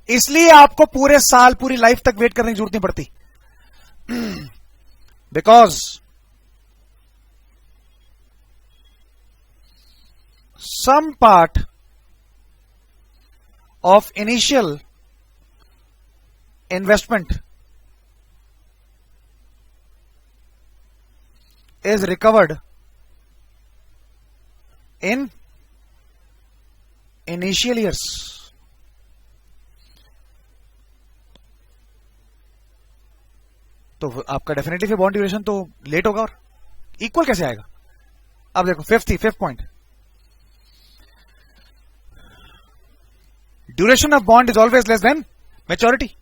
इसलिए आपको पूरे साल, पूरी लाइफ तक वेट करने की जरूरत नहीं पड़ती. Because some part of initial investment is recovered in initial years. तो आपका डेफिनेटली फिर बॉन्ड ड्यूरेशन तो लेट होगा, और इक्वल कैसे आएगा? अब देखो fifth point, duration of bond is always less than maturity.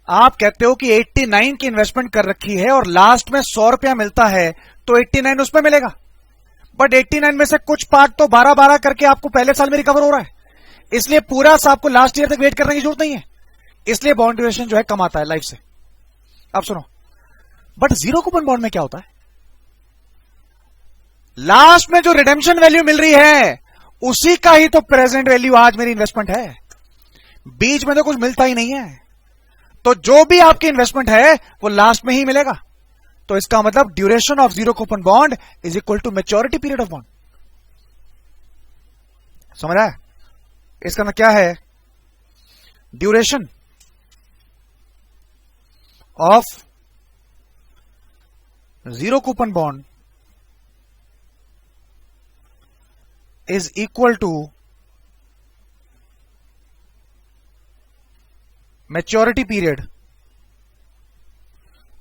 आप कहते हो कि 89 की इन्वेस्टमेंट कर रखी है और लास्ट में 100 रुपया मिलता है, तो 89 उसमें मिलेगा. बट 89 में से कुछ पार्ट तो 12 करके आपको पहले साल में रिकवर हो रहा है. इसलिए पूरा सा आपको लास्ट ईयर तक वेट करने की जरूरत नहीं है. इसलिए बॉन्ड ड्यूरेशन जो है कम आता है लाइफ से. अब सुनो, बट जीरो कूपन बॉन्ड में क्या होता है? लास्ट में जो रिडेम्पशन वैल्यू मिल रही है उसी का ही तो प्रेजेंट वैल्यू आज मेरी इन्वेस्टमेंट है. बीच में तो कुछ मिलता ही नहीं है. तो जो भी आपकी इन्वेस्टमेंट है वो लास्ट में ही मिलेगा. तो इसका मतलब duration of zero coupon bond is equal to maturity period of bond. समझ रहा है? इसका मतलब क्या है? Duration of zero coupon bond is equal to maturity period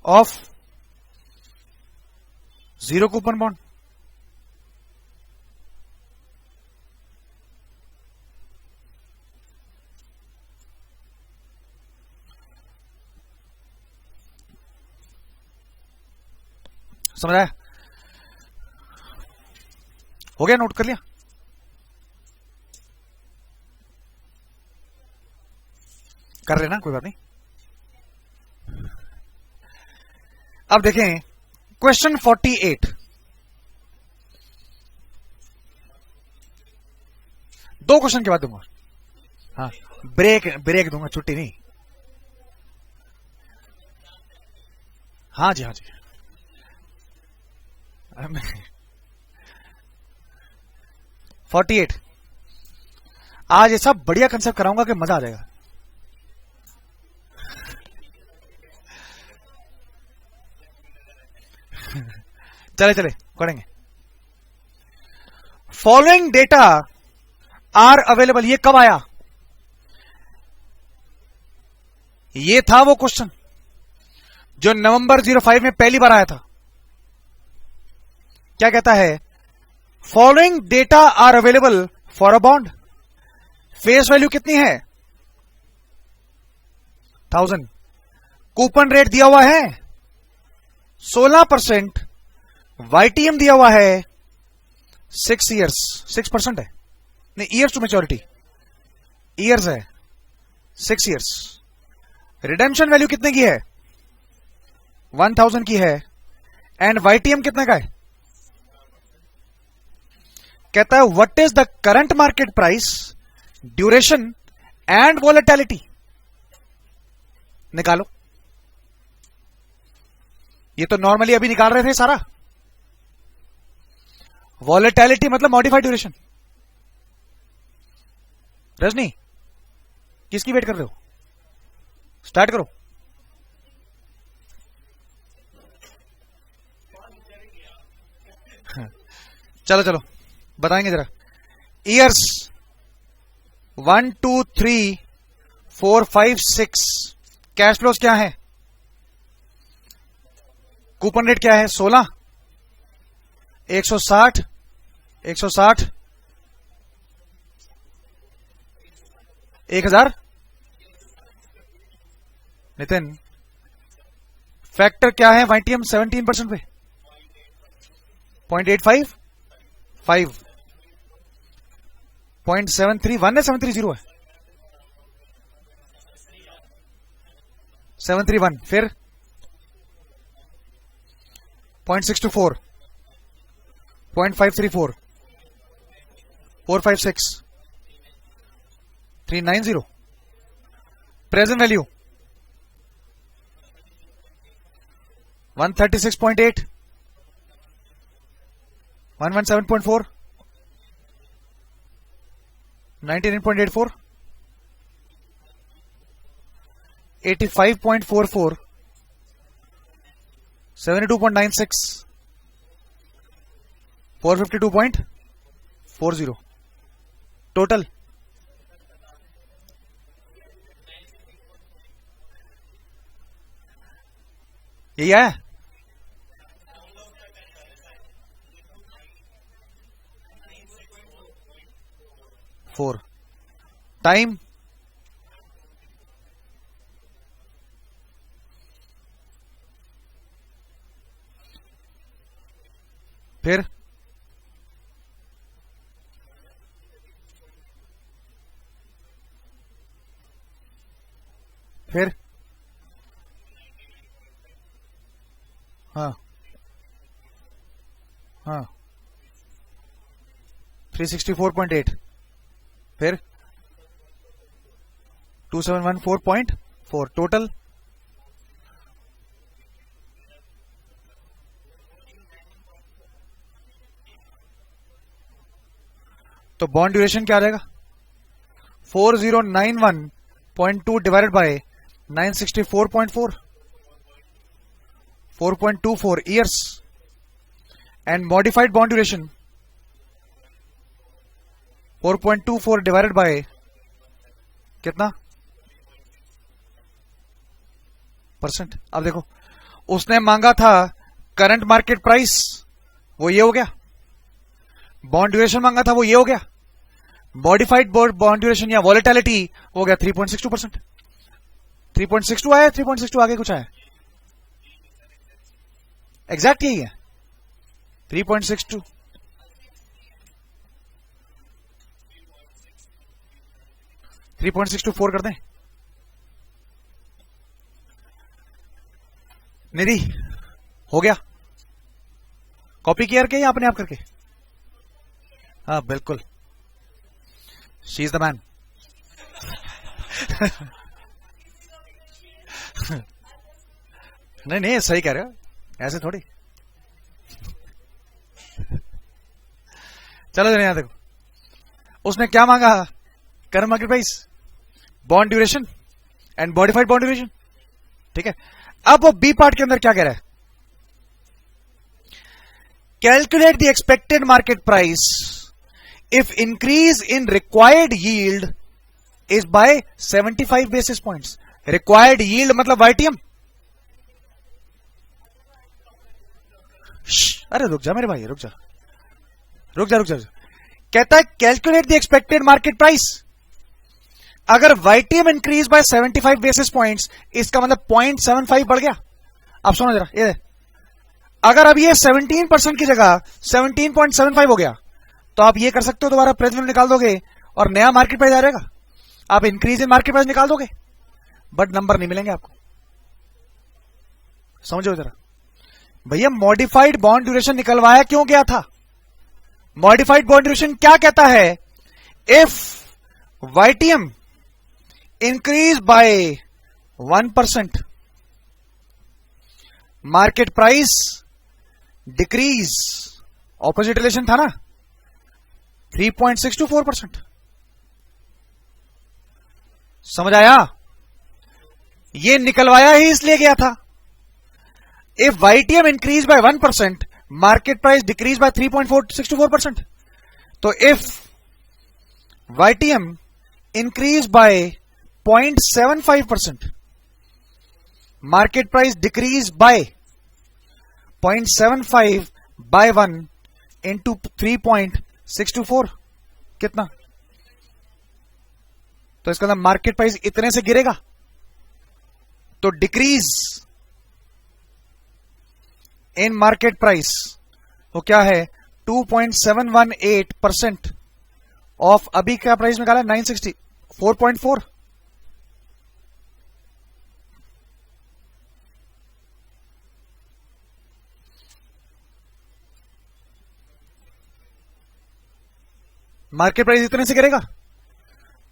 of zero coupon bond. समझ रहा है? हो गया? नोट कर लिया? कर लेना, कोई बात नहीं. अब देखें क्वेश्चन 48. 2 क्वेश्चन के बाद दूंगा. हाँ, ब्रेक ब्रेक दूंगा, छुट्टी नहीं। हाँ जी, हाँ जी। 48। आज ऐसा बढ़िया कंसेप्ट कराऊंगा कि मजा आ जाएगा। चले चले करेंगे। फॉलोइंग डेटा आर अवेलेबल, ये कब आया? ये था वो क्वेश्चन जो नवंबर 05 में पहली बार आया था। क्या कहता है? Following data are available for a bond. Face value कितनी है? 1000। कूपन रेट दिया हुआ है 16%। वाईटीएम दिया हुआ है 6 ईयर्स, 6% है, नहीं ईयर्स टू मैच्योरिटी, ईयर्स है 6 ईयर्स। रिडेम्पशन वैल्यू कितने की है? 1000 की है। एंड वाईटीएम कितने का है? कहता है what is the current market price, duration and volatility. निकालो। ये तो नॉर्मली अभी निकाल रहे थे सारा। वॉलेटिलिटी मतलब मॉडिफाइड ड्यूरेशन। रजनी, किसकी वेट कर रहे हो? स्टार्ट करो। चलो चलो बताएंगे जरा। ईयर्स 1 2 3 4 5 6। कैश फ्लोस क्या है? कूपन रेट क्या है? 16। 160 160 1000। नितिन, फैक्टर क्या है वाईटीएम 17% पे? 0.85 5 0.731 है, 730 है, 731। फिर 0.624 0.534 456 390। Present value 136.8 117.4 99.84 85.44 72.96 452.40। टोटल यही है। फोर टाइम फिर हाँ हाँ 364.8 फिर 2714.4 टोटल। तो बॉन्ड ड्यूरेशन क्या आ जाएगा? 4091.2 divided by 964.4 4.24 years. And modified bond duration 4.24 divided by कितना परसेंट? अब देखो, उसने मांगा था करंट मार्केट प्राइस, वो ये हो गया। बॉन्ड ड्यूरेशन मांगा था, वो ये हो गया। मॉडिफाइड बॉन्ड ड्यूरेशन या वॉलेटिलिटी हो गया 3.62%। 3.62 आया, 3.62 आगे कुछ आया? एग्जैक्ट यही है 3.62। 3.624 कर दें। निधि हो गया? कॉपी किया करके या अपने आप करके? हाँ बिल्कुल, शी इज द मैन। नहीं नहीं, सही कह रहे हो, ऐसे थोड़ी। चलो जरा यहां देखो, उसने क्या मांगा? Current market price, bond duration and modified bond duration, ठीक है। अब वो बी पार्ट के अंदर क्या कह रहा है? Calculate the expected market price if increase in required yield is by 75 basis points. Required yield मतलब वाईटीएम। अरे रुक जा मेरे भाई, रुक जा रुक जा रुक जा। कहता है calculate the expected market price. अगर YTM increase by 75 basis points, इसका मतलब 0.75 बढ़ गया। अब सुनो जरा, ये अगर अब ये 17% की जगह 17.75 हो गया, तो आप ये कर सकते हो, दोबारा प्रेजेंट निकाल दोगे और नया मार्केट प्राइस आ जाएगा। आप इंक्रीज इन मार्केट प्राइस निकाल दोगे, बट नंबर नहीं मिलेंगे आपको। समझो जरा भैया, मॉडिफाइड बॉन्ड ड्यूरेशन निकलवाया क्यों गया था? मॉडिफाइड बॉन्ड ड्यूरेशन क्या कहता है? If YTM increase by 1%, market price decrease, opposite relation था ना, 3.6 to 4%। समझ आया? ये निकलवाया ही इसलिए गया था। If YTM increase by 1%, market price decrease by 3.6 to 4%। तो if YTM increase by 0.75%, market price decrease by 0.75 by 1 into 3.6 to 4, कितना? तो इसका मतलब मार्केट प्राइस इतने से गिरेगा, तो डिक्रीज इन मार्केट प्राइस वो क्या है? 2.718% ऑफ अभी क्या प्राइस निकाला? 960, 4.4। मार्केट प्राइस इतने से गिरेगा,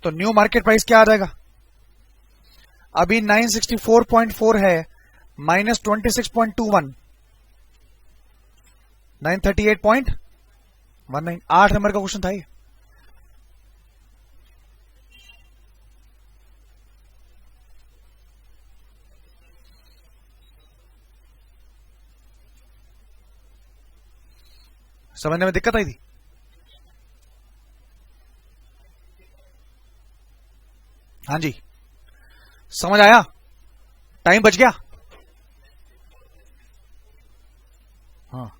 तो न्यू मार्केट प्राइस क्या आ जाएगा? अभी 964.4 है, माइनस 26.21, 938.19। 8 नंबर का क्वेश्चन था ये। समझने में दिक्कत आई थी? हाँ जी, समझ आया? टाइम बच गया? हाँ,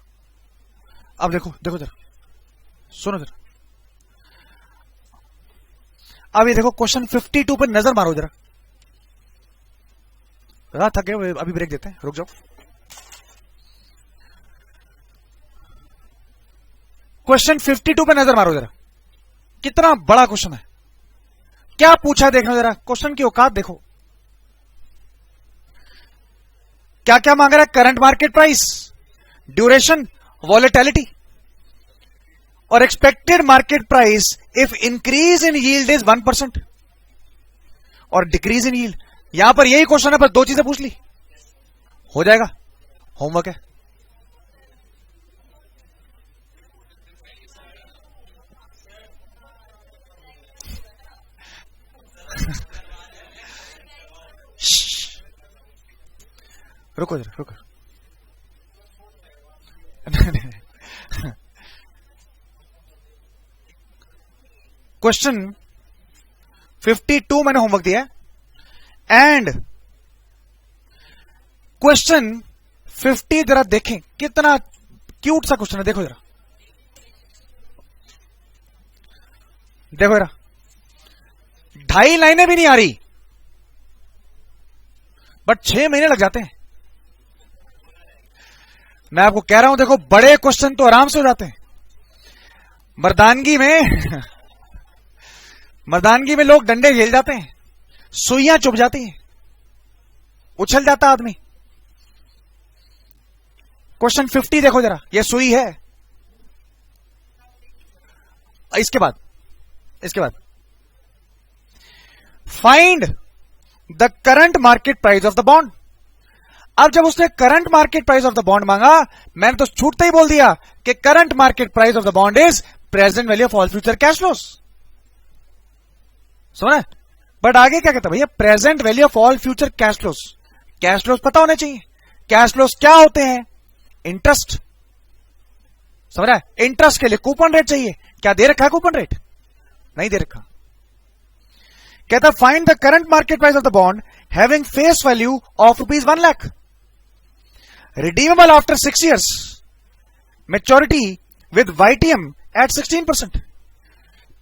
अब देखो देखो जरा, सुनो जरा। अब ये देखो क्वेश्चन 52 पर नजर मारो जरा। थक गए, अभी ब्रेक देते हैं, रुक जाओ। क्वेश्चन 52 पे नजर मारो जरा, कितना बड़ा क्वेश्चन है। क्या पूछा देखो जरा, क्वेश्चन की औकात देखो। क्या क्या मांग रहा है? Current market price, duration, volatility और expected market price if increase in yield is 1% और डिक्रीज इन यील्ड। यहां पर यही क्वेश्चन है, बस दो चीजें पूछ ली, हो जाएगा। होमवर्क है। रुको जरा, रुको। क्वेश्चन 52 मैंने होमवर्क दिया एंड क्वेश्चन 50 जरा देखें, कितना क्यूट सा क्वेश्चन है। देखो जरा, देखो जरा, 2.5 लाइनें भी नहीं आ रही, बट 6 महीने लग जाते हैं। मैं आपको कह रहा हूं, देखो बड़े क्वेश्चन तो आराम से हो जाते हैं। मर्दानगी में लोग डंडे झेल जाते हैं, सुइयां चुभ जाती हैं, उछल जाता आदमी। क्वेश्चन 50 देखो जरा, ये सुई है। इसके बाद find the current market price of the bond. अब जब उसने current market price of the bond मांगा, मैंने तो छूटते ही बोल दिया कि current market price of the bond is present value of all future cash flows. सुना? बट आगे क्या कहता है भैया, present value of all future cash flows. Cash flows पता होने चाहिए। कैश फ्लोस क्या होते हैं? इंटरेस्ट। समझ रहा है? इंटरेस्ट के लिए कूपन रेट चाहिए। क्या दे रखा है कूपन रेट? नहीं दे रखा। कहता find the current market price of the bond having face value of ₹1 lakh, redeemable after 6 years, maturity with YTM at 16%,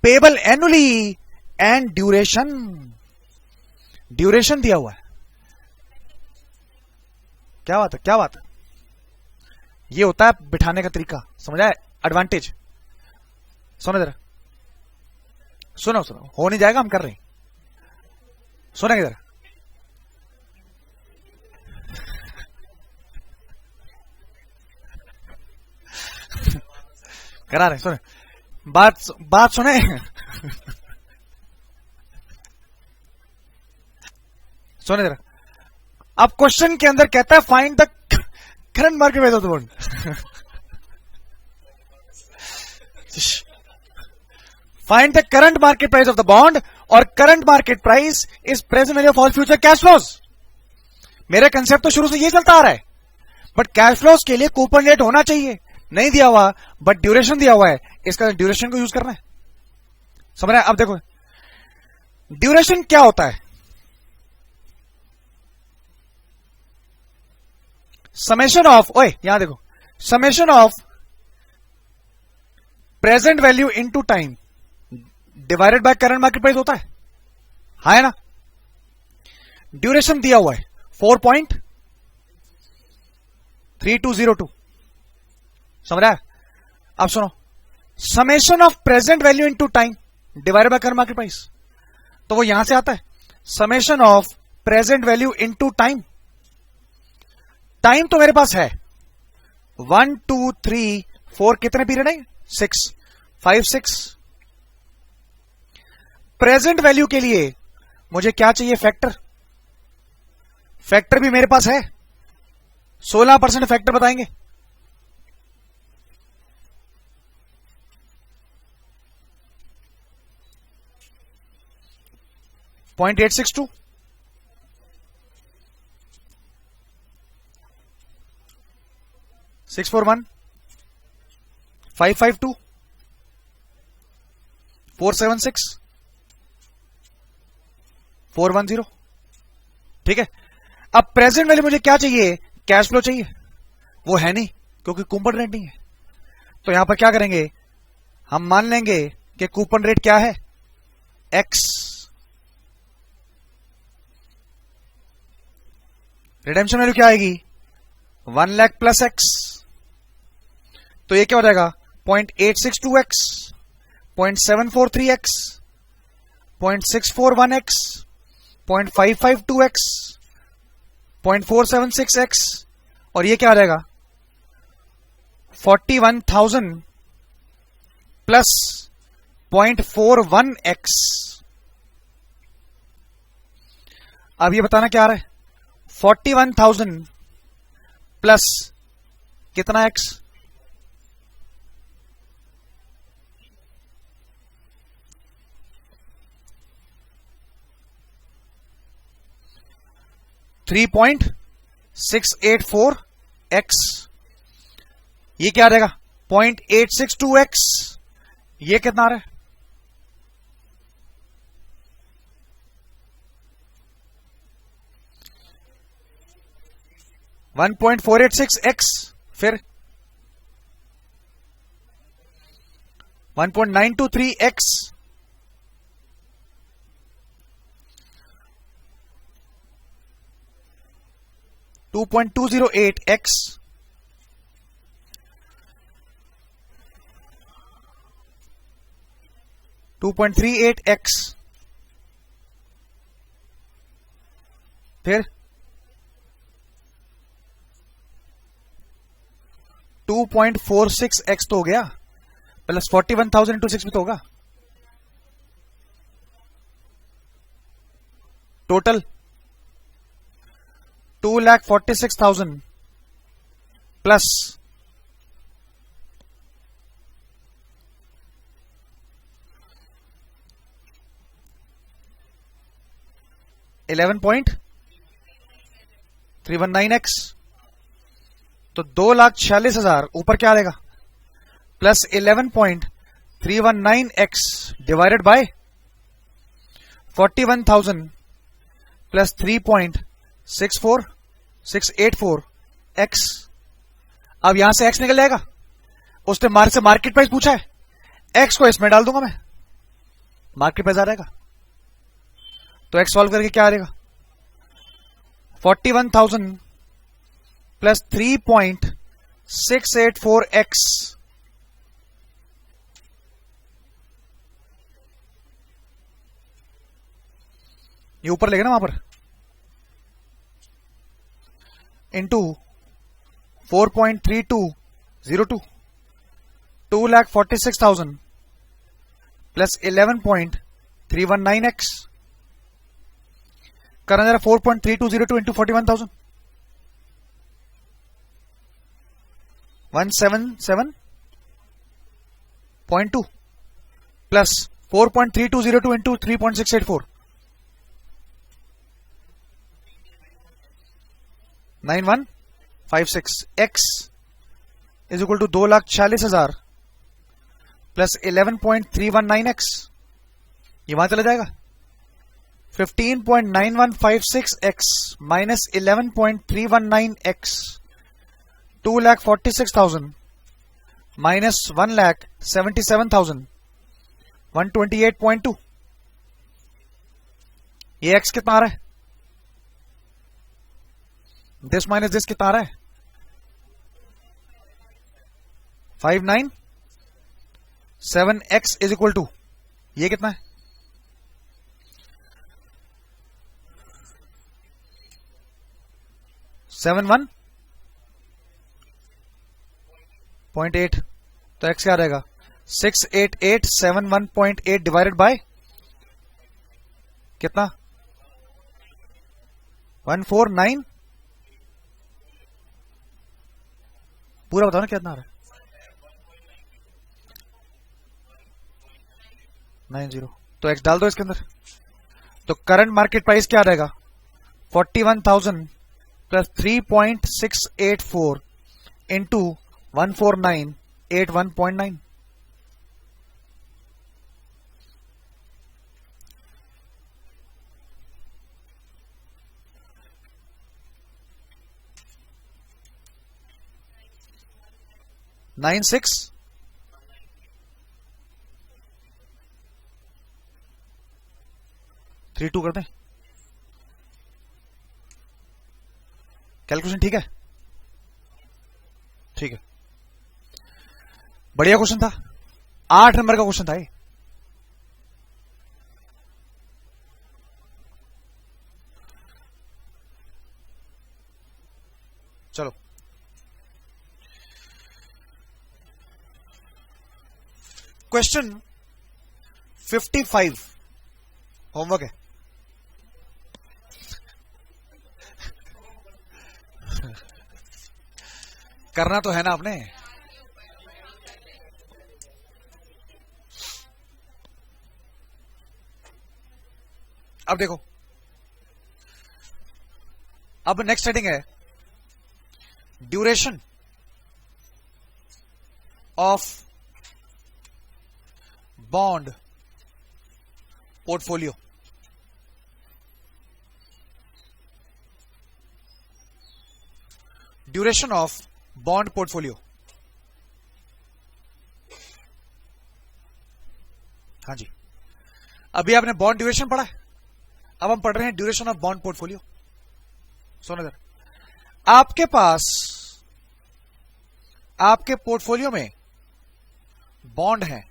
payable annually and duration दिया हुआ है। क्या बात है, क्या बात है। ये होता है बिठाने का तरीका, समझ आए? एडवांटेज। सुनो जरा, सुनो सुनो, हो नहीं जाएगा, हम कर रहे हैं। सुनेंगे जरा। करा रहे, सुने बात सुने। सुने जरा। अब क्वेश्चन के अंदर कहता है find the current market price of the bond. Find the current market price of the bond, और current market price is present value of all future cash flows. मेरा कंसेप्ट तो शुरू से ये चलता आ रहा है, बट कैश फ्लोज के लिए कूपन रेट होना चाहिए। नहीं दिया हुआ, बट ड्यूरेशन दिया हुआ है, इसका ड्यूरेशन को यूज करना है। समझ रहे हैं? अब देखो ड्यूरेशन क्या होता है। समेशन ऑफ, ओए यहां देखो, summation of present value into time divided by current market price होता है। हाँ है ना? ड्यूरेशन दिया हुआ है 4.3202। समझ रहा है? अब सुनो, summation of present value into time divided by current market price, तो वो यहां से आता है summation of present value into time. Time तो मेरे पास है 1 2 3 4, कितने पीरियड है? 6 5 6। प्रेजेंट वैल्यू के लिए मुझे क्या चाहिए? फैक्टर। फैक्टर भी मेरे पास है, 16% फैक्टर बताएंगे। .862, 641, 552, 476, 410। ठीक है। अब प्रेजेंट वैल्यू मुझे क्या चाहिए? कैश फ्लो चाहिए। वो है नहीं, क्योंकि कूपन रेट नहीं है। तो यहां पर क्या करेंगे, हम मान लेंगे कि कूपन रेट क्या है? X। रिडेम्पशन वैल्यू क्या आएगी? 1 लाख प्लस X। तो ये क्या हो जाएगा? 0.862X, 0.743X, 0.641X, 0.552X, 0.476X, और ये क्या आ जाएगा? 41,000 प्लस 0.41X। अब ये बताना क्या आ रहा है? 41,000 प्लस कितना X? $3.684X। ये क्या आ जाएगा? 0.862X। ये कितना आ रहा है? $1.486X। फिर 1.923X, 2.208X, 2.38X, फिर 2.46X तो हो गया, प्लस 41,000 इंटू 6 भी तो होगा। टोटल 2,46,000 प्लस 11.319x, तो 2,46,000 ऊपर क्या आ जाएगा, plus 11.319x divided by 41,000 plus 3.64684x। अब यहां से x निकल जाएगा, उसने मार्केट प्राइस पूछा है, x को इसमें डाल दूंगा मैं, मार्केट प्राइस आ जाएगा। तो x सॉल्व करके क्या आ जाएगा, 41,000 प्लस 3.684x ये ऊपर लेगा ना वहां पर, इंटू 4.3202, 2,46,000 प्लस 11.319x करना जरा, 4.3202 into 41,000, 177.2 plus 4.3202 into 3.684, 9156 x is equal to 2,46,000 plus 11.319x, ये वहां चला जाएगा, 15.9156x माइनस 11.319x, 2,46,000 माइनस 1,77,000, 128.2, ये x कितना आ रहा है, दिस माइनस दिस कितना आ रहा है, 597x इज इक्वल टू, ये कितना है, 71.8, तो x क्या रहेगा, 68871.8 डिवाइडेड बाय कितना, 149, पूरा बताओ ना कितना आ रहा है, 90, तो x डाल दो इसके अंदर, तो करंट मार्केट प्राइस क्या रहेगा, 41,000 प्लस 3.684 इंटू 14981.9, नाइन सिक्स 32 कर दें, कैलकुलेशन ठीक है, ठीक है, बढ़िया क्वेश्चन था, 8 नंबर का क्वेश्चन था ये। चलो क्वेश्चन 55 होमवर्क है, करना तो है ना आपने, अब देखो, अब नेक्स्ट हेडिंग है duration of bond portfolio. Duration of bond portfolio, हाँ जी, अभी आपने बॉन्ड ड्यूरेशन पढ़ा है, अब हम पढ़ रहे हैं ड्यूरेशन ऑफ बॉन्ड पोर्टफोलियो। सुनो इधर, आपके पास आपके पोर्टफोलियो में बॉन्ड है,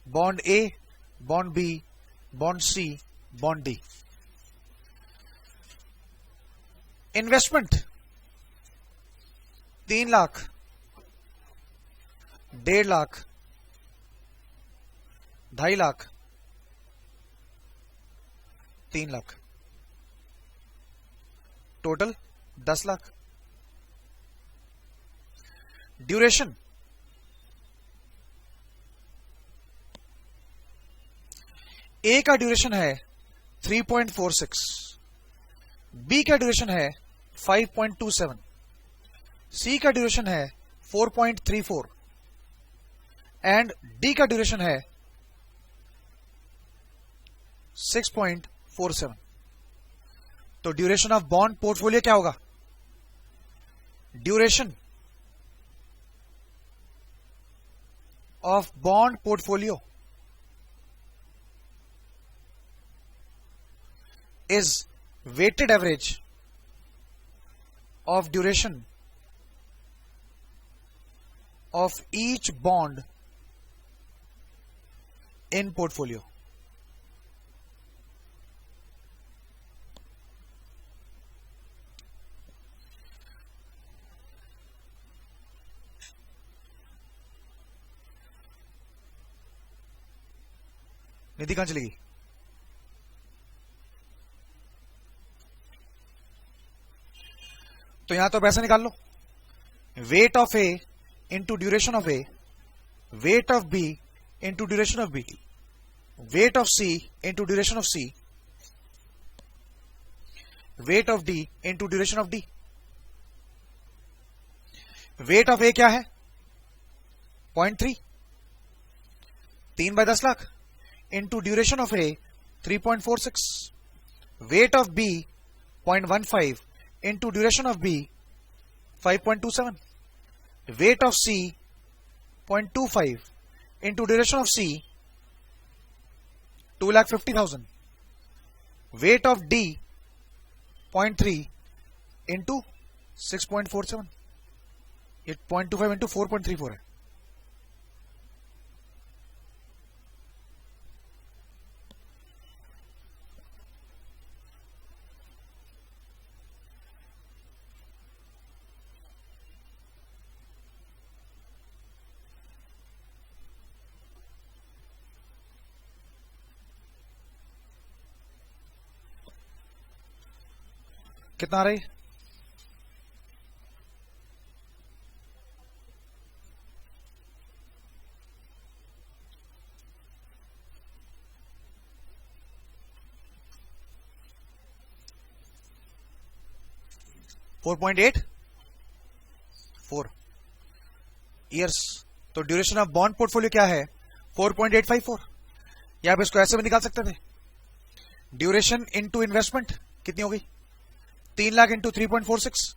bond A, bond B, bond C, bond D. Investment 3 lakh, 1.5 lakh, 2.5 lakh, 3 lakh. Total 10 lakh. Duration A का ड्यूरेशन है 3.46, बी का ड्यूरेशन है 5.27, सी का ड्यूरेशन है 4.34 एंड डी का ड्यूरेशन है 6.47। तो ड्यूरेशन ऑफ बॉन्ड पोर्टफोलियो क्या होगा? Duration of bond portfolio is weighted average of duration of each bond in portfolio। Nidhi कहां चली गई? तो यहां तो पैसा निकाल लो। Weight of A into duration of A, weight of B into duration of B, weight of C into duration of C, weight of D into duration of D. Weight of A क्या है? 0.3, 3/10 lakh into duration of A 3.46, weight of B 0.15 into duration of B 5.27, weight of C 0.25 into duration of C 2,50,000, weight of D 0.3 into 6.47, ये 0.25 into 4.34 है। कितना आ रही? $4.84 years. तो duration of bond portfolio क्या है? 4.854। या आप इसको ऐसे भी निकाल सकते थे, ड्यूरेशन इनटू इन्वेस्टमेंट कितनी हो गई? 3 लाख इंटू 3.46,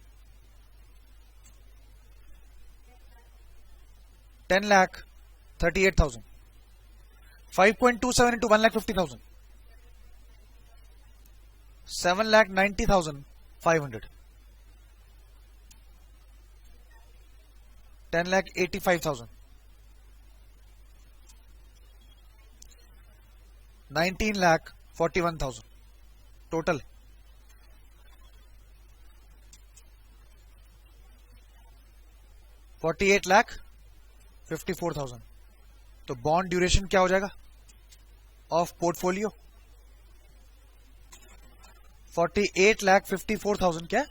10,38,000, 5.27 इंटू 1,50,000, 7,90,500, 10,85,000, 19,41,000 टोटल। $48,54,000। तो बॉन्ड ड्यूरेशन क्या हो जाएगा ऑफ पोर्टफोलियो? 48,54,000 क्या?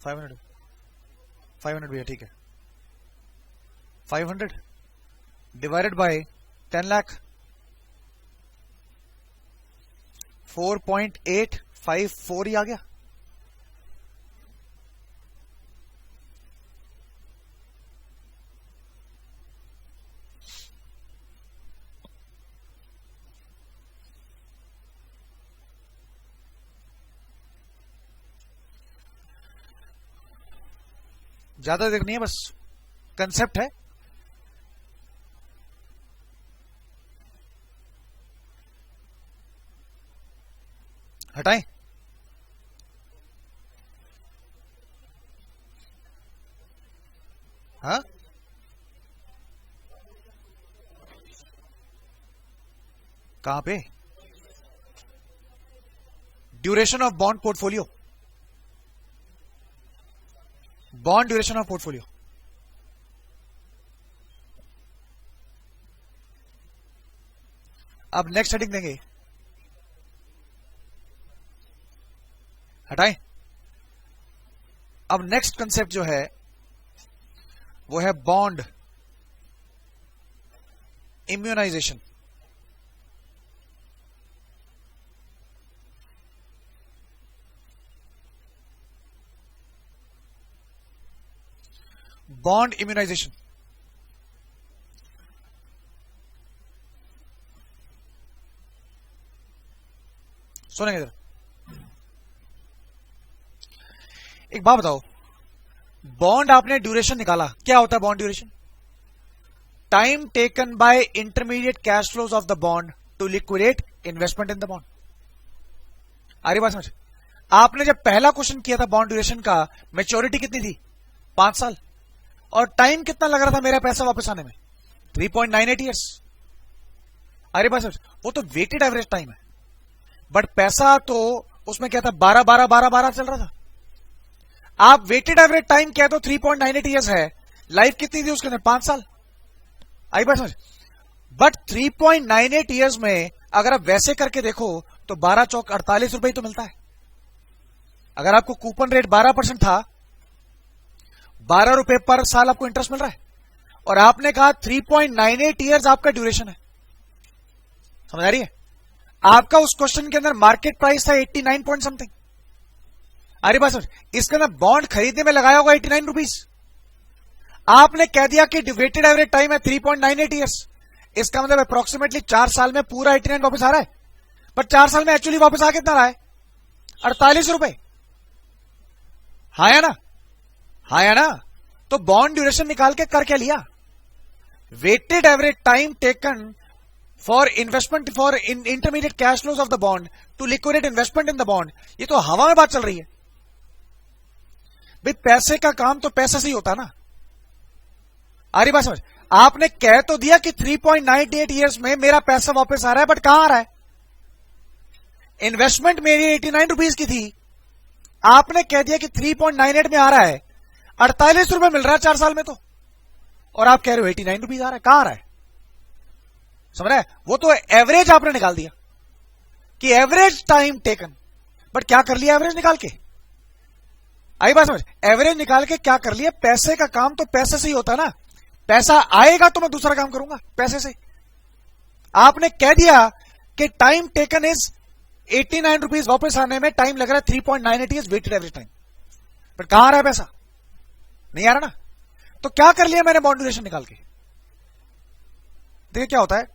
500 भैया, ठीक है। 500 डिवाइडेड बाय 10 लाख, 4.854 ही आ गया। ज्यादा देर नहीं है, बस कंसेप्ट है। हटाएं? हाँ, कहां पे? Duration of bond portfolio, bond duration of portfolio. अब नेक्स्ट हेडिंग देंगे, हटाएं। अब नेक्स्ट कंसेप्ट जो है वो है बॉन्ड इम्यूनाइजेशन। बॉन्ड इम्यूनाइजेशन सुनेंगे जरा। एक बात बताओ, बॉन्ड आपने ड्यूरेशन निकाला, क्या होता है bond duration? Time taken by intermediate cash flows of the bond to liquidate investment in the bond. आ रही बात समझ? आपने जब पहला क्वेश्चन किया था बॉन्ड ड्यूरेशन का, मैच्योरिटी कितनी थी? 5 साल। और टाइम कितना लग रहा था मेरा पैसा वापस आने में? 3.98 ईयर्स। आ रही बात समझ? वो तो वेटेड एवरेज टाइम है, बट पैसा तो उसमें क्या था? 12 चल रहा था। आप वेटेड एवरेज टाइम क्या तो 3.98 ईयर्स है, लाइफ कितनी थी उसके अंदर? 5 साल। आई बात समझ? बट 3.98 ईयर्स में अगर आप वैसे करके देखो तो 12 चौक 48 रुपए ही तो मिलता है। अगर आपको कूपन रेट 12% था, 12 रुपए पर साल आपको इंटरेस्ट मिल रहा है, और आपने कहा 3.98 ईयर्स आपका ड्यूरेशन है। समझ आ रही है? आपका उस क्वेश्चन के अंदर मार्केट प्राइस था 89 पॉइंट समथिंग। अरे बात समझ? इसके अंदर बॉन्ड खरीदने में लगाया होगा 89 रुपीज। आपने कह दिया कि वेटेड एवरेज टाइम है 3.98 ईयर्स। इसका मतलब अप्रोक्सीमेटली 4 साल में पूरा 89 वापस आ रहा है, पर 4 साल में एक्चुअली वापस आ कितना रहा है? 48 रुपए। हाँ या ना? हाँ या ना? तो बॉन्ड ड्यूरेशन निकाल के कर क्या लिया? Weighted average time taken for investment for intermediate cash flows of the bond to liquidate investment in the bond. ये तो हवा में बात चल रही है भाई। पैसे का काम तो पैसे से ही होता ना। आ रही बात समझ? आपने कह तो दिया कि 3.98 ईयर्स में मेरा पैसा वापस आ रहा है, बट कहां आ रहा है? इन्वेस्टमेंट मेरी 89 रुपीज की थी, आपने कह दिया कि 3.98 में आ रहा है, 48 रुपए मिल रहा है 4 साल में तो, और आप कह रहे हो 89 रुपीज आ रहा है। कहां आ रहा है? समझ रहा है? वो तो एवरेज आपने निकाल दिया कि एवरेज टाइम टेकन, बट क्या कर लिया एवरेज निकाल के? आई बात समझ? एवरेज निकाल के क्या कर लिया? पैसे का काम तो पैसे से ही होता ना। पैसा आएगा तो मैं दूसरा काम करूंगा पैसे से। आपने कह दिया कि टाइम टेकन इज 89 रुपीज, वापस आने में टाइम लग रहा है 3.98 is weighted average time, but कहां आ रहा है पैसा? नहीं आ रहा ना। तो क्या कर लिया मैंने बॉन्ड ड्यूरेशन निकाल के? देखिए क्या होता है,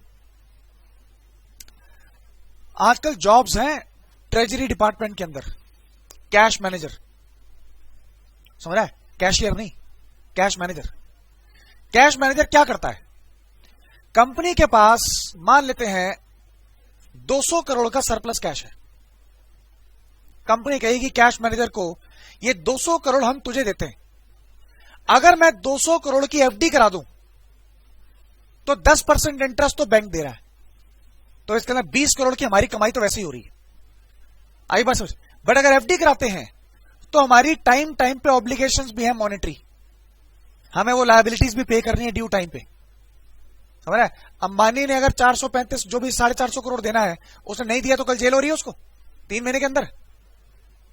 आजकल जॉब्स हैं ट्रेजरी डिपार्टमेंट के अंदर, कैश मैनेजर। समझ रहा है? कैशियर नहीं, कैश मैनेजर। कैश मैनेजर क्या करता है? कंपनी के पास मान लेते हैं 200 करोड़ का सरप्लस कैश है। कंपनी कहेगी कैश मैनेजर को, ये 200 करोड़ हम तुझे देते हैं, अगर मैं 200 करोड़ की एफडी करा दूं तो 10% इंटरेस्ट तो बैंक दे रहा है, तो इसके अंदर 20 करोड़ की हमारी कमाई तो वैसे ही हो रही है। आई बात समझ? बट अगर एफडी कराते हैं तो हमारी टाइम पे ऑब्लिगेशंस भी है मॉनेटरी, हमें वो लायबिलिटीज भी पे करनी है ड्यू टाइम पे। समझ रहा है? अंबानी ने अगर 435 जो भी 450 करोड़ देना है, उसने नहीं दिया तो कल जेल हो रही है उसको 3 महीने के अंदर।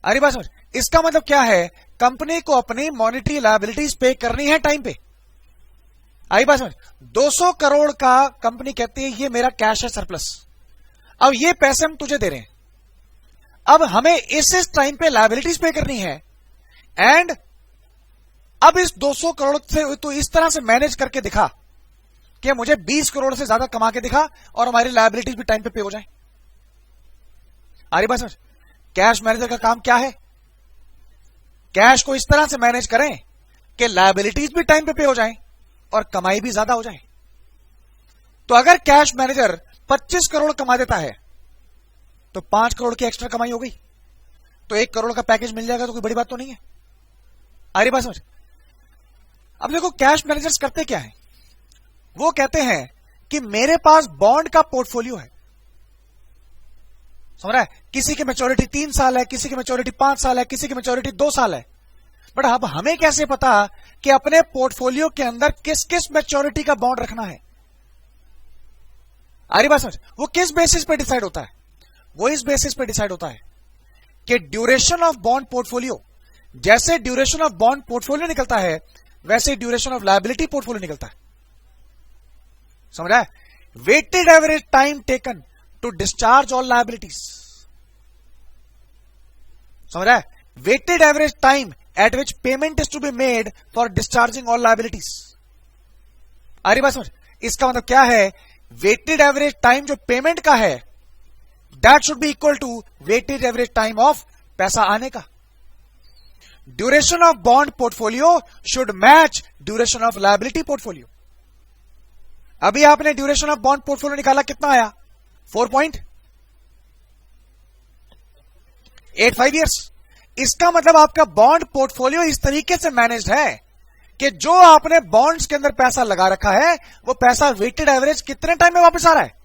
अरे बात समझ? इसका मतलब क्या है? कंपनी को अपनी मॉनेटरी लायबिलिटीज पे करनी है टाइम पे। आई बात समझ? 200 करोड़ का कंपनी कहती है ये मेरा कैश है सरप्लस, अब ये पैसे हम तुझे दे रहे हैं, अब हमें इस टाइम पे लायबिलिटीज पे करनी है, एंड अब इस 200 करोड़ से तो इस तरह से मैनेज करके दिखा कि मुझे 20 करोड़ से ज्यादा कमा के दिखा और हमारी लायबिलिटीज भी टाइम पे हो जाए। आ रही बात समझ? कैश मैनेजर का काम क्या है? कैश को इस तरह से मैनेज करें कि लायबिलिटीज भी टाइम पे हो जाए और कमाई भी ज्यादा हो जाए। तो अगर कैश मैनेजर 25 करोड़ कमा देता है तो 5 करोड़ की एक्स्ट्रा कमाई हो गई, तो 1 करोड़ का पैकेज मिल जाएगा, तो कोई बड़ी बात तो नहीं है। आ रही बात समझ? अब देखो कैश मैनेजर्स करते क्या है, वो कहते हैं कि मेरे पास बॉन्ड का पोर्टफोलियो है। समझ रहा है? किसी की मैच्योरिटी 3 साल है, किसी की मैच्योरिटी 5 साल है, किसी की मैच्योरिटी 2 साल है, बट अब हमें कैसे पता कि अपने पोर्टफोलियो के अंदर किस किस मैच्योरिटी का बॉन्ड रखना है? आ रही बात समझ? वो किस बेसिस पे डिसाइड होता है? वो इस बेसिस पे डिसाइड होता है कि ड्यूरेशन ऑफ बॉन्ड पोर्टफोलियो, जैसे ड्यूरेशन ऑफ बॉन्ड पोर्टफोलियो निकलता है वैसे ड्यूरेशन ऑफ लायबिलिटी पोर्टफोलियो निकलता है। समझ रहा है? Weighted average time taken to discharge all liabilities. समझ रहा है? Weighted average time at which payment is to be made for discharging all liabilities. आ रही बात समझ? इसका मतलब क्या है? वेटेड एवरेज टाइम जो पेमेंट का है that should be equal to weighted average time of पैसा आने का। Duration of bond portfolio should match duration of liability portfolio. अभी आपने ड्यूरेशन ऑफ बॉन्ड पोर्टफोलियो निकाला, कितना आया? 4.85 ईयर्स। इसका मतलब आपका बॉन्ड पोर्टफोलियो इस तरीके से मैनेज्ड है कि जो आपने बॉन्ड्स के अंदर पैसा लगा रखा है वो पैसा वेटेड एवरेज कितने टाइम में वापस आ रहा है?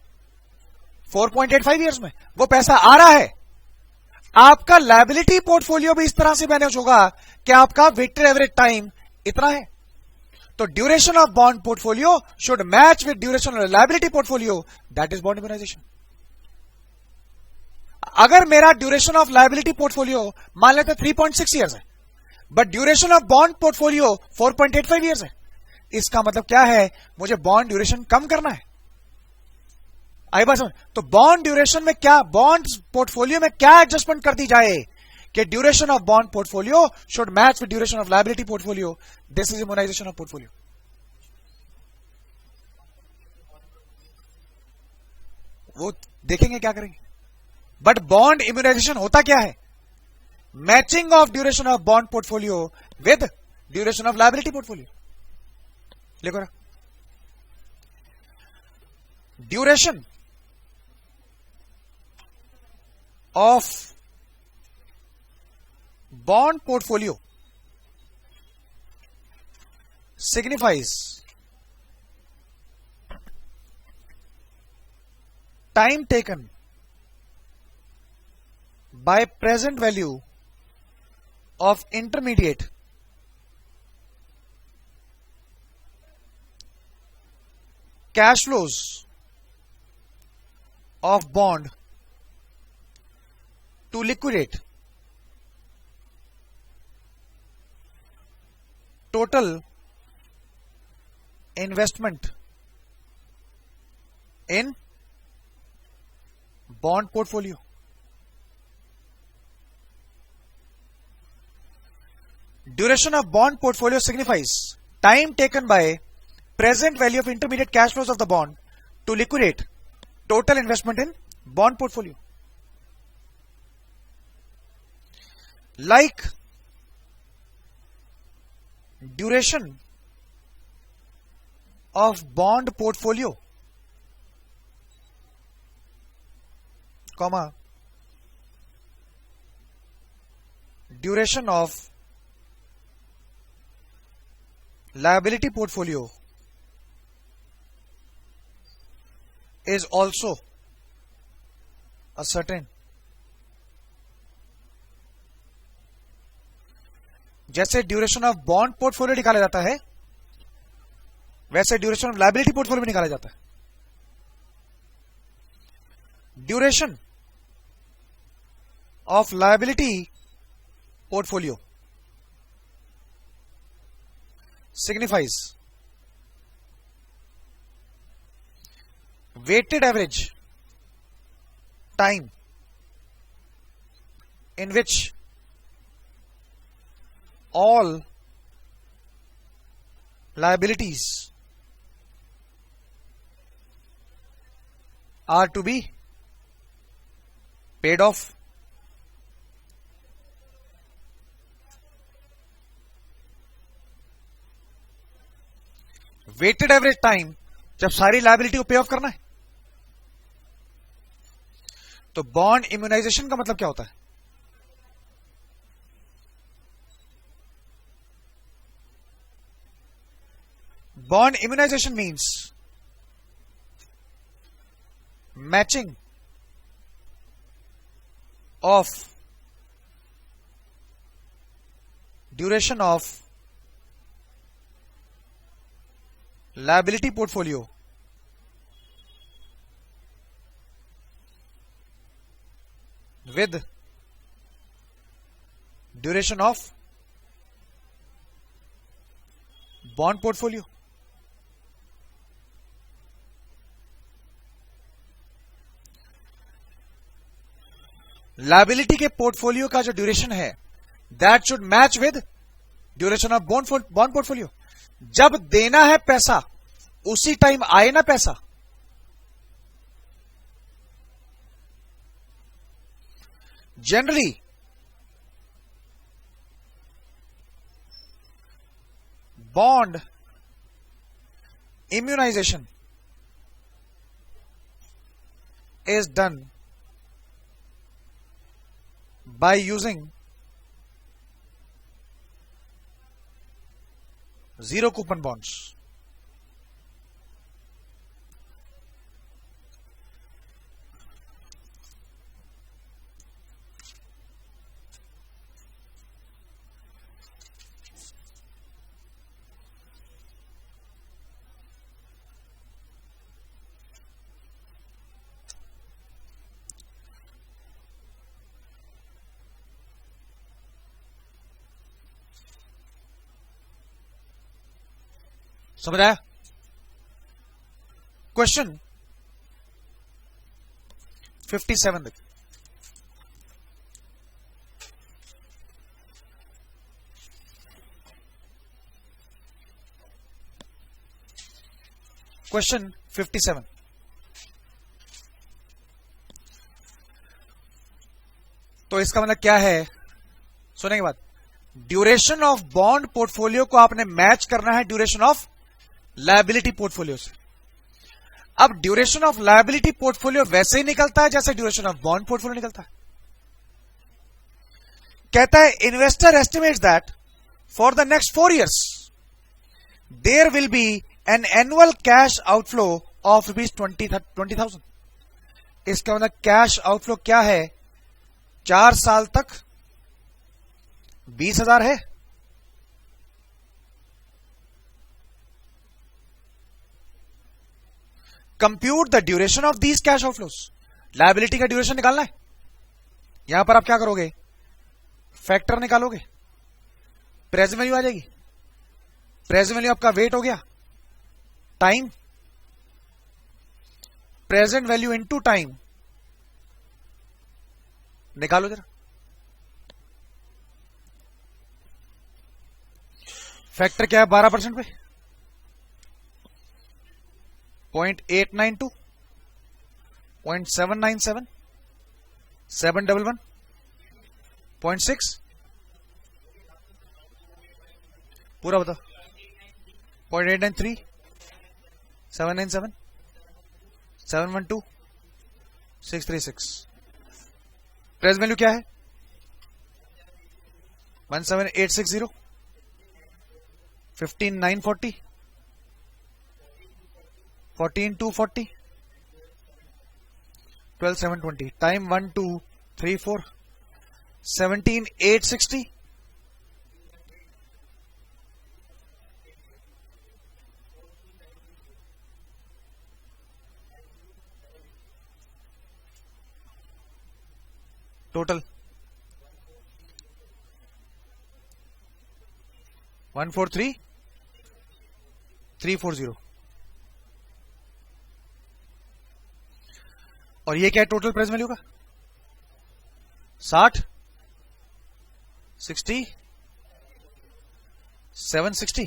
4.85 ईयर्स में वो पैसा आ रहा है। आपका लायबिलिटी पोर्टफोलियो भी इस तरह से मैनेज होगा कि आपका वेटेड एवरेज टाइम इतना है। तो duration of bond portfolio should match with duration of liability portfolio, that is bond immunization. अगर मेरा ड्यूरेशन ऑफ लायबिलिटी पोर्टफोलियो मान लेते 3.6 ईयर्स है, but duration of bond portfolio 4.85 years है, इसका मतलब क्या है? मुझे बॉन्ड ड्यूरेशन कम करना है। आई बात समझ? तो बॉन्ड ड्यूरेशन में क्या, बॉन्ड पोर्टफोलियो में क्या एडजस्टमेंट कर दी जाए कि duration of bond portfolio should match with duration of liability portfolio. This is immunization of portfolio. वो देखेंगे क्या करेंगे। बट बॉन्ड इम्यूनाइजेशन होता क्या है? Matching of duration of bond portfolio with duration of liability portfolio. लिखो ना, duration of bond portfolio signifies time taken by present value of intermediate cash flows of bond to liquidate total investment in bond portfolio. Duration of bond portfolio signifies time taken by present value of intermediate cash flows of the bond to liquidate total investment in bond portfolio. Like duration of bond portfolio, comma, duration of liability portfolio is also a certain। जैसे duration of bond portfolio निकाला जाता है वैसे duration of liability portfolio भी निकाला जाता है। Duration of liability portfolio signifies weighted average time in which all liabilities are to be paid off। Weighted average time जब सारी लायबिलिटी को पे ऑफ करना है। तो बॉन्ड इम्यूनाइजेशन का मतलब क्या होता है? Bond immunization means matching of duration of liability portfolio with duration of bond portfolio. Liability के पोर्टफोलियो का जो ड्यूरेशन है that should match with duration of bond portfolio. जब देना है पैसा उसी टाइम आए ना पैसा। Generally bond immunization is done by using zero coupon bonds. समझ आया? क्वेश्चन 57 देखिए। क्वेश्चन 57 तो इसका मतलब क्या है? सुनने के बाद ड्यूरेशन ऑफ बॉन्ड पोर्टफोलियो को आपने मैच करना है ड्यूरेशन ऑफ लायबिलिटी पोर्टफोलियो से। अब ड्यूरेशन ऑफ लायबिलिटी पोर्टफोलियो वैसे ही निकलता है जैसे ड्यूरेशन ऑफ बॉन्ड पोर्टफोलियो निकलता है। कहता है investor estimates that for the next 4 years there will be an annual cash outflow of ₹20,000। इसका मतलब कैश आउटफ्लो क्या है? 4 साल तक 20,000 है। Compute the duration of these cash outflows. Liability का ड्यूरेशन निकालना है। यहां पर आप क्या करोगे? फैक्टर निकालोगे, प्रेजेंट वैल्यू आ जाएगी। प्रेजेंट वैल्यू आपका वेट हो गया, time, present value into time निकालो जरा। फैक्टर क्या है 12% पे? 0.892, 0.797, 711, 0.6, पूरा बताओ। 0.893, 797, 712, 636। प्रेजेंट वैल्यू क्या है? 17860, 15940, 14240, 12720। Time 1234, 17860, total 143,340। और ये क्या है टोटल प्रेजेंट वैल्यू का? 60, 60, 760।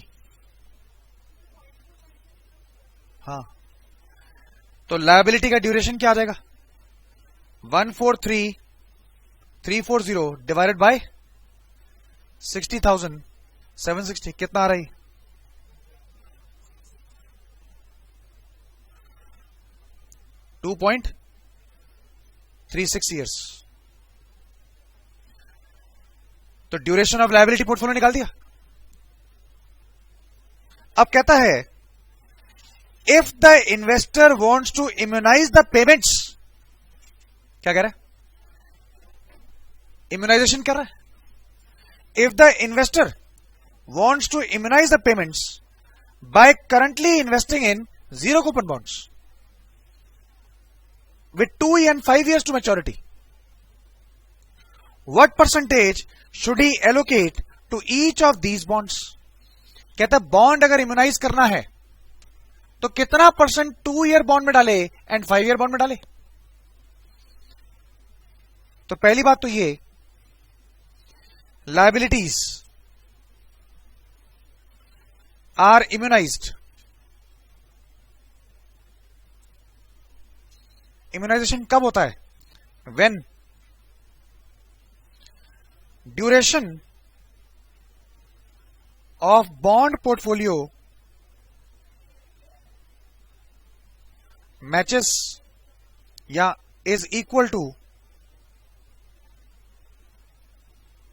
हाँ, तो लायबिलिटी का ड्यूरेशन क्या आ जाएगा? 143,340 डिवाइडेड बाय 60,760। कितना आ रही? 2.36 years। तो ड्यूरेशन ऑफ लायबिलिटी पोर्टफोलियो निकाल दिया। अब कहता है if the investor wants to immunize the payments. क्या कह रहा है? इम्यूनाइजेशन कर रहा है। If the investor wants to immunize the payments by currently investing in zero coupon bonds with 2 and 5 years to maturity, what percentage should he allocate to each of these bonds. कहता है bond अगर immunise करना है तो कितना percent 2 year bond में डाले and 5 year bond में डाले। तो पहली बात तो ये लायबिलिटीज आर इम्यूनाइज्ड। इम्यूनाइजेशन कब होता है? When duration of bond portfolio matches या is equal to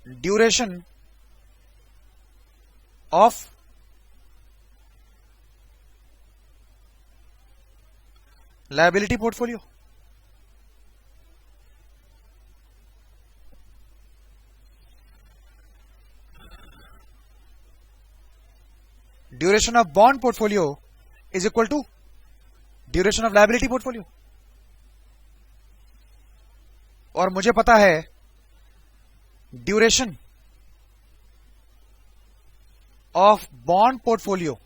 duration of liability portfolio. Duration of bond portfolio is equal to duration of liability portfolio. और मुझे पता है duration of bond portfolio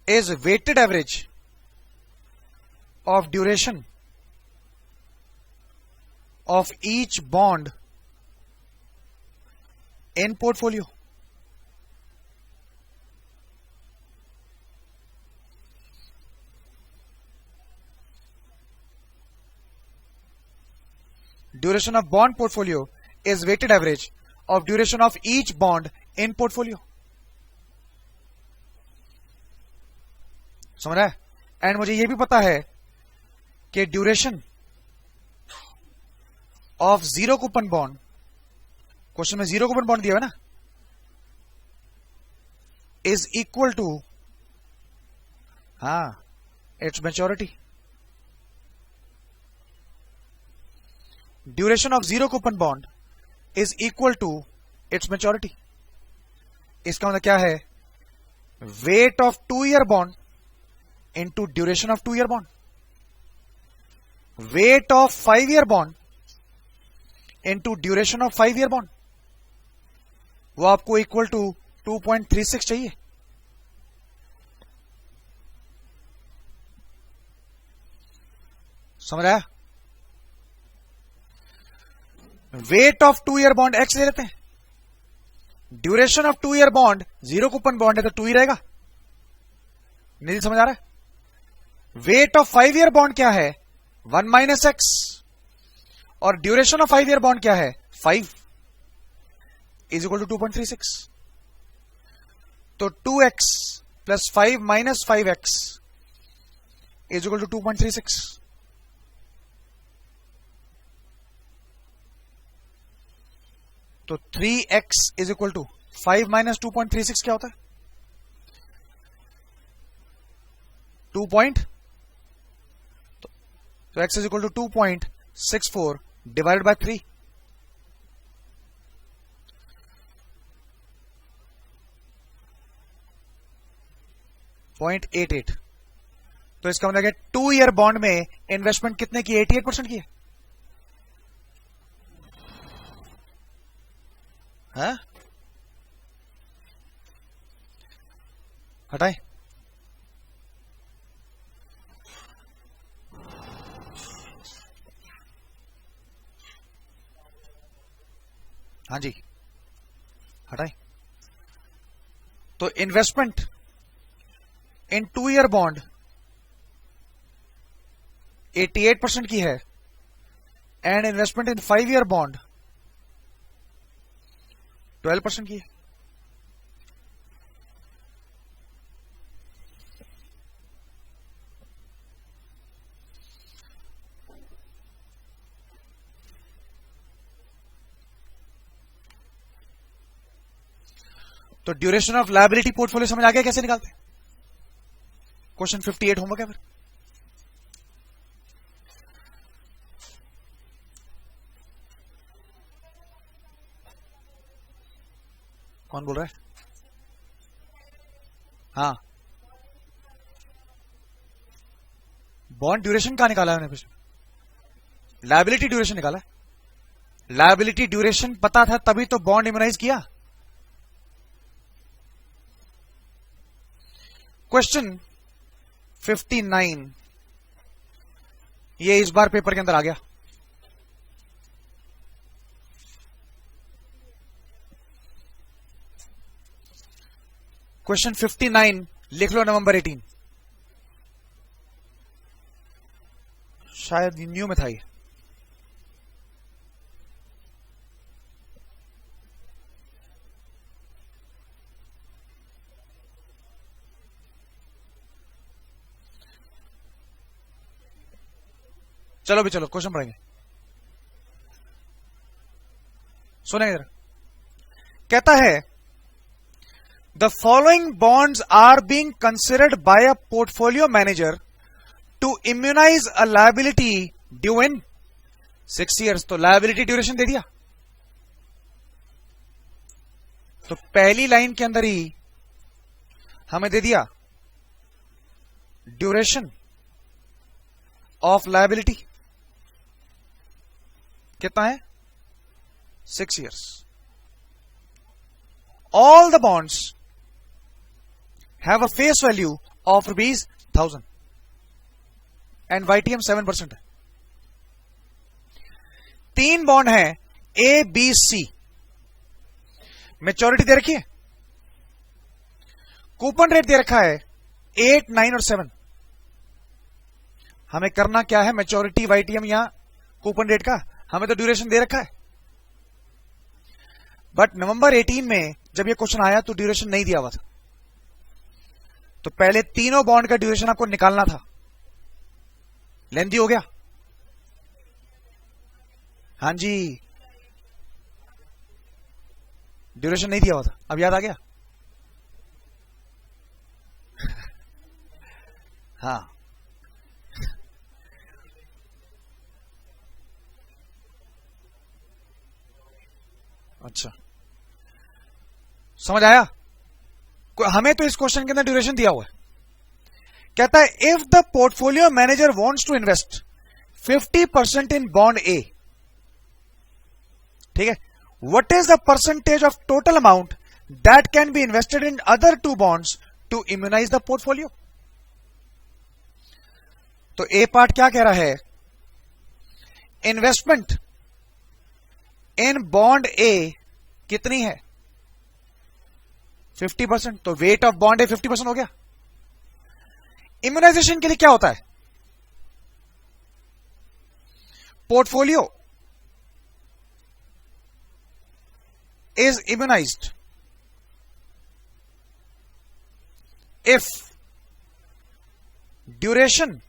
is weighted average of duration of each bond in portfolio। Duration of bond portfolio is weighted average of duration of each bond in portfolio। समझ रहा है? And मुझे यह भी पता है कि duration of zero coupon bond, question में जीरो कूपन बॉन्ड दिया है ना, is equal to its maturity. Duration of zero coupon bond is equal to its maturity. इसका मतलब क्या है? Weight of 2 year bond into duration of 2 year bond, weight of 5 year bond into duration of 5 year bond, वो आपको equal to 2.36 चाहिए। समझ आया? Wait of 2 year bond x ले लेते हैं, duration of 2 year bond zero coupon bond है तो 2 ही रहेगा। नहीं समझ आ रहा है? वेट ऑफ 5 ईयर बॉन्ड क्या है? 1 माइनस एक्स। और ड्यूरेशन ऑफ 5 ईयर बॉन्ड क्या है? 5 इज इक्वल टू 2.36। तो 2x plus 5 minus 5x is equal to 2.36। तो 3x is equal to 5 minus 2.36 क्या होता है? 2. तो x is equal to 2.64 divided by 3। .88। तो इसका मतलब 2 ईयर बॉन्ड में इन्वेस्टमेंट कितने की? 88% की है। हटाए। हाँ जी, हटाए। तो इन्वेस्टमेंट इन 2 ईयर बॉन्ड 88% की है and investment in 5 year bond 12% की है। तो ड्यूरेशन ऑफ लायबिलिटी पोर्टफोलियो समझ आ गया कैसे निकालते? क्वेश्चन 58 होमवर्क है फिर। कौन बोल रहा है? हाँ, बॉन्ड ड्यूरेशन कहां निकाला है मैंने? लायबिलिटी ड्यूरेशन निकाला। लायबिलिटी ड्यूरेशन पता था तभी तो बॉन्ड इम्यूनाइज किया। क्वेश्चन 59 ये इस बार पेपर के अंदर आ गया। क्वेश्चन 59 लिख लो, नवंबर 18, शायद न्यू में था ये। चलो भी चलो क्वेश्चन पढ़ेंगे, सुनेंगे इधर। कहता है the following bonds are being considered by a portfolio manager to immunise a liability due in 6 years। तो लायबिलिटी ड्यूरेशन दे दिया, तो पहली लाइन के अंदर ही हमें दे दिया ड्यूरेशन ऑफ लायबिलिटी कितना है, 6 years। All the bonds have a face value of ₹1000 and YTM 7% है। 3 बॉन्ड है A, B, C, मैच्योरिटी दे रखी है, कूपन रेट दे रखा है 8, 9 और 7। हमें करना क्या है, मैच्योरिटी YTM या कूपन रेट का, हमें तो ड्यूरेशन दे रखा है। बट नवंबर 18 में जब ये क्वेश्चन आया तो ड्यूरेशन नहीं दिया हुआ था, तो पहले तीनों बॉन्ड का ड्यूरेशन आपको निकालना था। लेंथी हो गया, हां जी, ड्यूरेशन नहीं दिया हुआ था, अब याद आ गया। हाँ, अच्छा समझ आया। हमें तो इस क्वेश्चन के अंदर ड्यूरेशन दिया हुआ है। कहता है if the portfolio manager wants to invest 50% in bond A, ठीक है, what is the percentage of total amount that can be invested in other 2 bonds to immunize the portfolio. तो ए पार्ट क्या कह रहा है, इन्वेस्टमेंट इन बॉन्ड ए कितनी है, 50%। तो वेट ऑफ बॉन्ड ए 50% हो गया। इम्यूनाइजेशन के लिए क्या होता है, portfolio is immunised if duration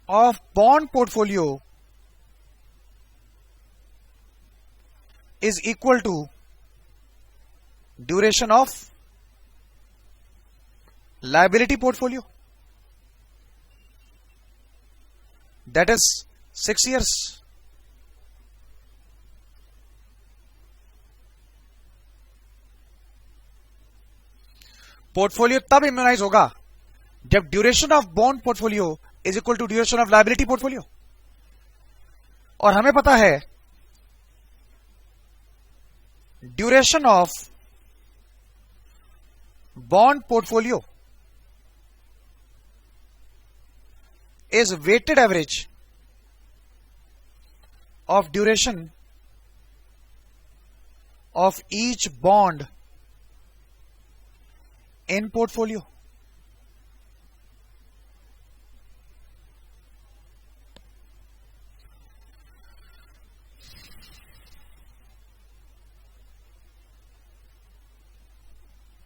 of bond portfolio is equal to duration of liability portfolio, that is 6 years। Portfolio तब इम्यूनाइज होगा जब duration of bond portfolio is equal to duration of liability portfolio. और हमें पता है duration of bond portfolio is weighted average of duration of each bond in portfolio.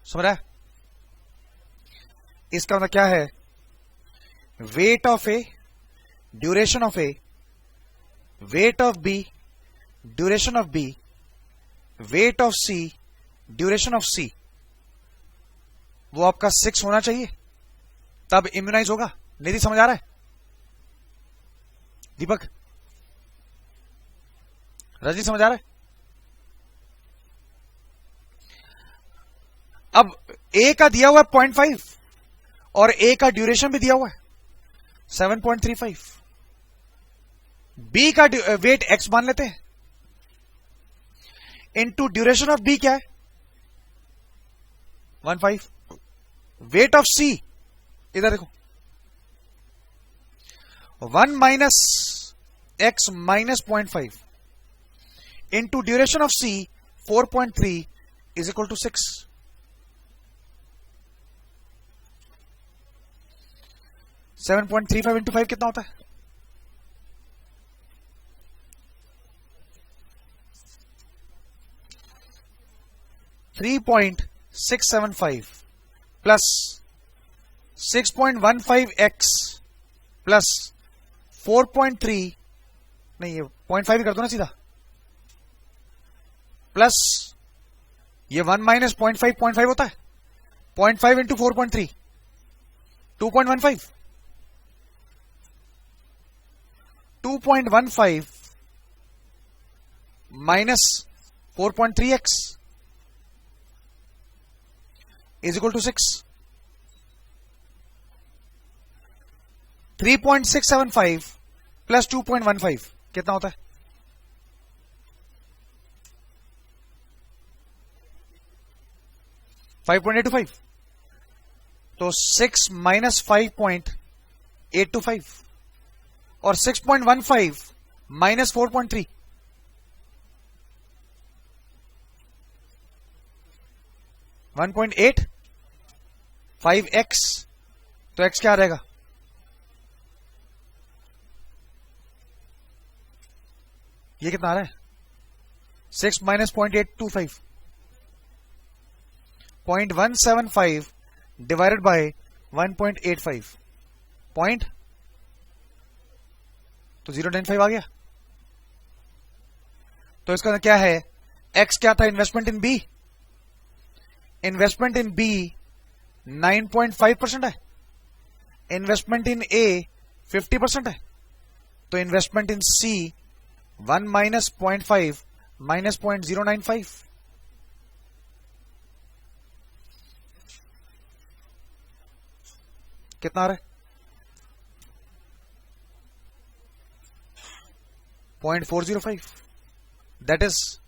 समझ रहा है, इसका मतलब क्या है, weight of A, duration of A, weight of B, duration of B, weight of C, duration of C, वो आपका 6 होना चाहिए, तब इम्यूनाइज होगा। निधि समझ आ रहा है, दीपक, रजनी समझ आ रहा है। अब ए का दिया हुआ है 0.5 और ए का ड्यूरेशन भी दिया हुआ है 7.35। बी का वेट एक्स मान लेते हैं, इनटू ड्यूरेशन ऑफ बी क्या है 15, वेट ऑफ सी इधर देखो 1 minus x minus 0.5 into duration of C 4.3 is equal to 6। 7.35 into 5 कितना होता है? 3.675 प्लस 6.15x प्लस 4.3, नहीं ये 0.5 ही कर दो ना सीधा, प्लस ये 1 माइनस 0.5 होता है 0.5 into 4.3 2.15 2.15 minus 4.3x is equal to 6। 3.675 plus 2.15 कितना होता है? 5.825। तो 6 माइनस 5.825 और 6.15 माइनस 4.3 1.8 5x, तो x क्या रहेगा? ये कितना आ रहा है? 6 माइनस 0.825 0.175 डिवाइडेड बाय 1.85 पॉइंट, तो 0.95 आ गया। तो इसका क्या है? x क्या था? Investment in B, investment in B 9.5% है, इन्वेस्टमेंट इन ए 50% है, तो investment in C 1 minus 0.5 minus 0.095 कितना आ रहा है? 0.405, दैट इज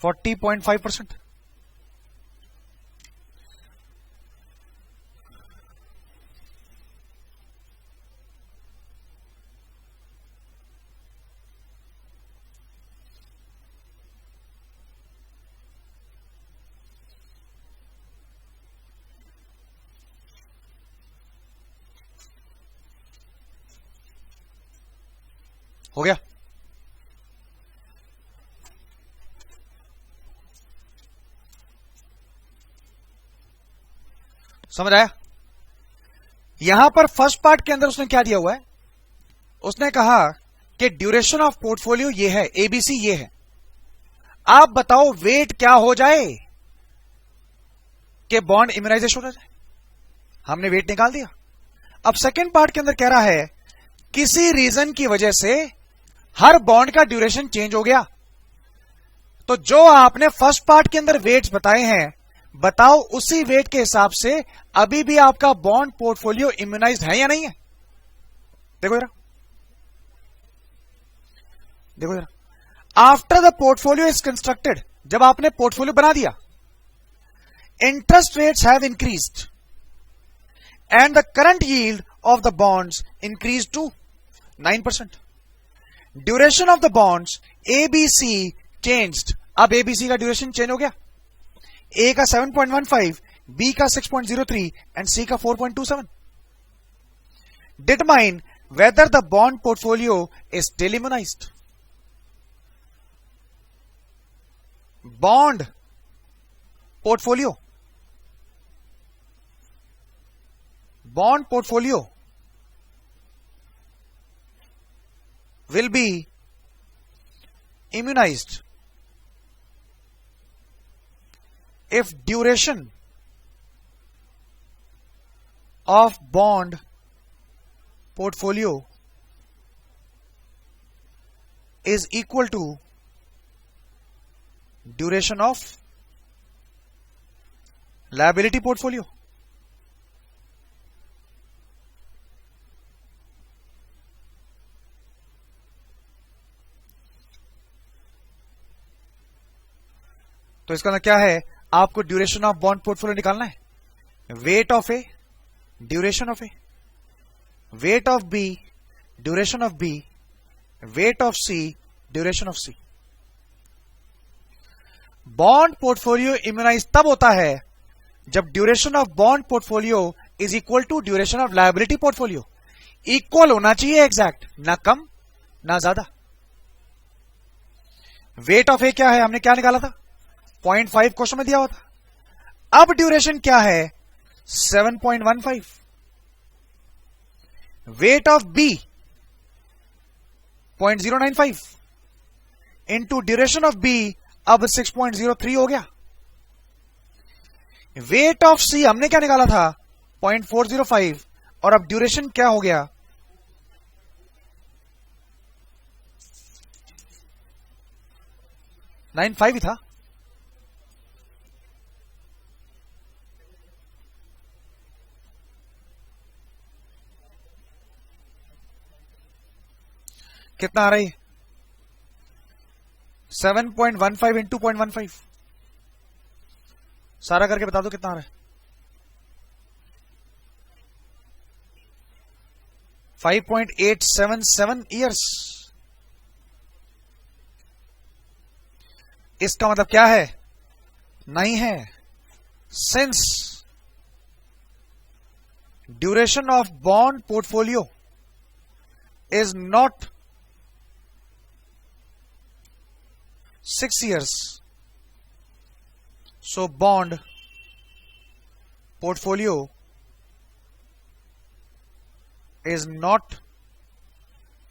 40.5%। हो गया? समझ आया? यहां पर फर्स्ट पार्ट के अंदर उसने क्या दिया हुआ है? उसने कहा कि ड्यूरेशन ऑफ पोर्टफोलियो ये है, एबीसी ये है, आप बताओ वेट क्या हो जाए कि बॉन्ड इम्यूनाइजेशन हो जाए। हमने वेट निकाल दिया। अब सेकेंड पार्ट के अंदर कह रहा है किसी रीजन की वजह से हर बॉन्ड का ड्यूरेशन चेंज हो गया, तो जो आपने फर्स्ट पार्ट के अंदर वेट्स बताए हैं, बताओ उसी वेट के हिसाब से अभी भी आपका बॉन्ड पोर्टफोलियो इम्यूनाइज्ड है या नहीं है। देखो जरा, देखो जरा, after the portfolio is constructed, जब आपने पोर्टफोलियो बना दिया, interest rates have increased and the current yield of the bonds increase to 9%। Duration of the bonds ABC changed, अब एबीसी का ड्यूरेशन चेंज हो गया, ए का 7.15, बी का 6.03 एंड सी का 4.27। Determine whether the bond portfolio is still immunised. Bond portfolio, bond portfolio will be immunized if duration of bond portfolio is equal to duration of liability portfolio। तो इसका मतलब क्या है, आपको ड्यूरेशन ऑफ बॉन्ड पोर्टफोलियो निकालना है. Weight of A, duration of A, weight of B, duration of B, weight of C, duration of C. Bond portfolio immunise तब होता है जब duration of bond portfolio is equal to duration of liability portfolio. Equal होना चाहिए, exact, ना कम ना ज्यादा. Wait of A क्या है, हमने क्या निकाला था, 0.5 क्वेश्चन में दिया हुआ था. अब ड्यूरेशन क्या है, 7.15. Weight of B 0.095 into duration of B अब 6.03 हो गया. वेट ऑफ सी हमने क्या निकाला था, 0.405, और अब ड्यूरेशन क्या हो गया, 9.5 ही था. कितना आ रहा है, 7.15 इंटू 0.15. सारा करके बता दो कितना आ रहा है. 5.877 ईयर्स. इसका मतलब क्या है, नहीं है, since duration of bond portfolio is not 6 years, so bond portfolio is not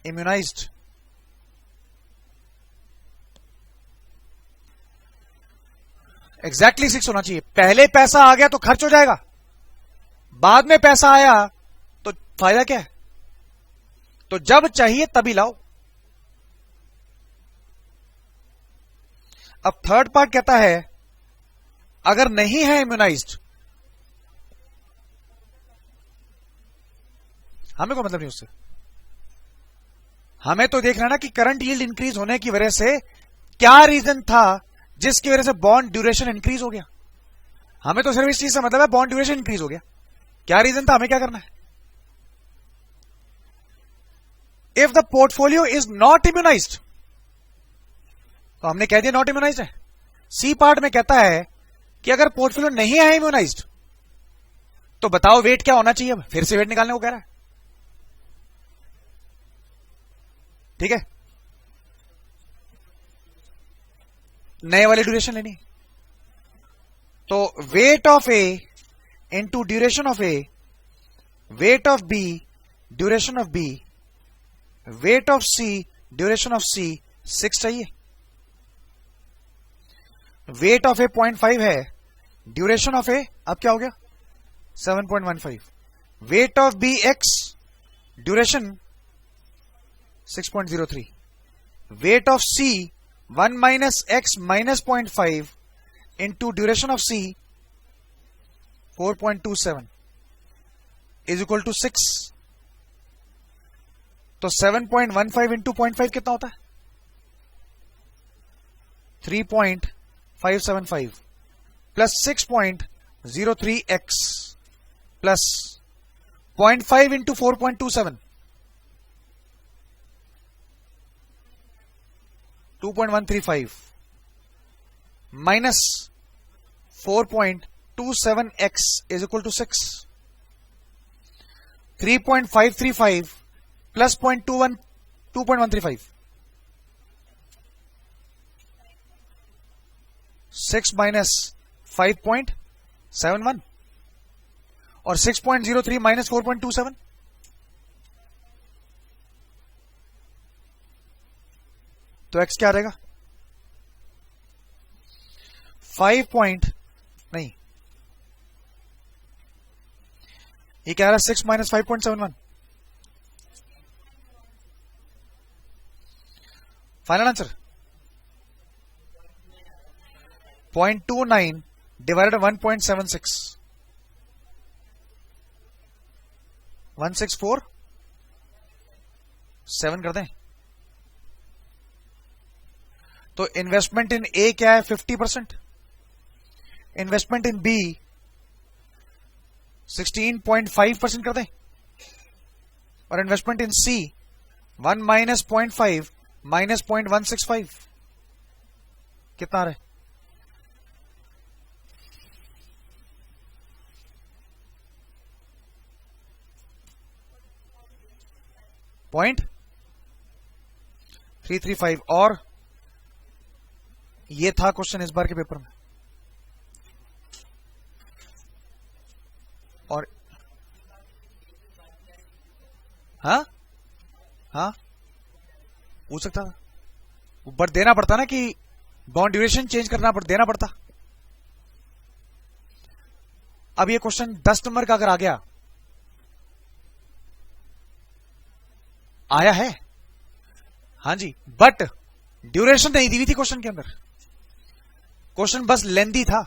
immunized. Exactly 6 होना चाहिए. पहले पैसा आ गया तो खर्च हो जाएगा, बाद में पैसा आया तो फायदा क्या है. तो जब चाहिए तभी लाओ. अब थर्ड पार्ट कहता है अगर नहीं है इम्यूनाइज्ड, हमें कोई मतलब नहीं उससे. हमें तो देखना ना कि करंट यील्ड इंक्रीज होने की वजह से क्या रीजन था जिसकी वजह से बॉन्ड ड्यूरेशन इंक्रीज हो गया. हमें तो सिर्फ इस चीज से मतलब है बॉन्ड ड्यूरेशन इंक्रीज हो गया, क्या रीजन था, हमें क्या करना है. If the portfolio is not immunised, तो हमने कह दिया नॉट इम्यूनाइज्ड है. सी पार्ट में कहता है कि अगर पोर्टफोलियो नहीं है इम्यूनाइज्ड तो बताओ वेट क्या होना चाहिए. फिर से वेट निकालने को कह रहा है. ठीक है, नए वाली ड्यूरेशन लेनी. तो weight of A into duration of A, weight of B, duration of B, weight of C, duration of C, 6 चाहिए. वेट ऑफ ए 0.5 है, ड्यूरेशन ऑफ ए अब क्या हो गया 7.15. Weight of B x, duration 6.03. Weight of C 1 minus x minus 0.5 into duration of C 4.27 is equal to 6. तो 7.15 into 0.5 कितना होता है, 3.575 plus 6.03x plus 0.5 into 4.27 2.135 minus 4.27x is equal to 6. 3.535 plus 2.135 6 minus 5.71 और 6.03 minus 4.27, तो x क्या रहेगा नहीं, ये कह रहा है 6 माइनस 5.71. फाइनल आंसर 0.29 डिवाइडेड 1.76, 1647 कर दें. तो इन्वेस्टमेंट इन ए क्या है 50%, इन्वेस्टमेंट इन बी 16.5% कर दें, और investment in C 1 minus 0.5 minus 0.165, कितना आ रहा है? पॉइंट 335। और ये था क्वेश्चन इस बार के पेपर में। और हाँ हाँ पूछ सकता था, बट देना पड़ता ना कि बॉन्ड ड्यूरेशन चेंज करना देना पड़ता। अब ये क्वेश्चन 10 नंबर का अगर आ गया, आया है हाँ जी, बट ड्यूरेशन नहीं दी हुई थी क्वेश्चन के अंदर, क्वेश्चन बस लेंदी था।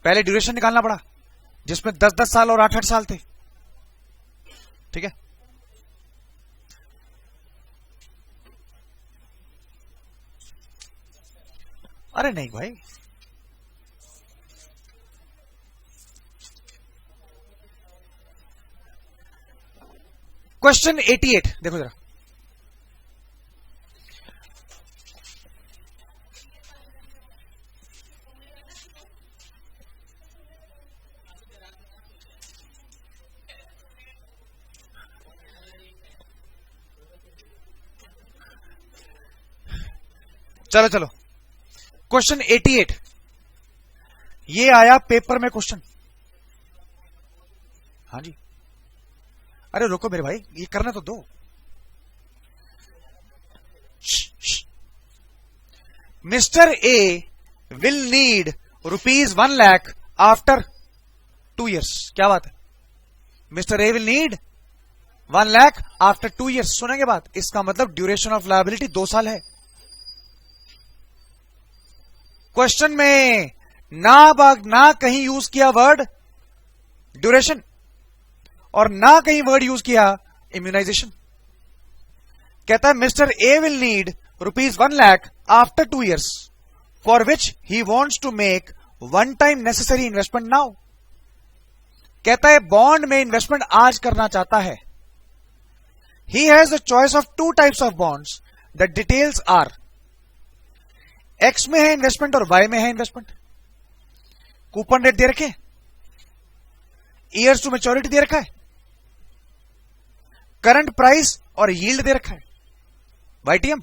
पहले ड्यूरेशन निकालना पड़ा जिसमें 10-10 साल और 8-8 साल थे, ठीक है। अरे नहीं भाई, क्वेश्चन 88 देखो जरा। चलो चलो, क्वेश्चन 88 ये आया पेपर में क्वेश्चन। हाँ जी, अरे रुको मेरे भाई, ये करना तो दो। Mister A will need ₹1 lakh after 2 years। क्या बात है? Mister A will need 1 lakh after 2 years। सुनेंगे बात, इसका मतलब ड्यूरेशन ऑफ लायबिलिटी 2 साल है। क्वेश्चन में ना कहीं यूज किया वर्ड ड्यूरेशन और ना कहीं वर्ड यूज किया इम्यूनाइजेशन। कहता है mister A will need ₹1 lakh after 2 years for which he wants to make one time necessary investment now. कहता है बॉन्ड में इन्वेस्टमेंट आज करना चाहता है। He has the choice of 2 types of bonds, the details are. X में है investment और वाई में है इन्वेस्टमेंट। कूपन रेट दे रखे, ईयर्स टू मैच्योरिटी दे रखा है, करंट प्राइस और यील्ड दे रखा है, YTM.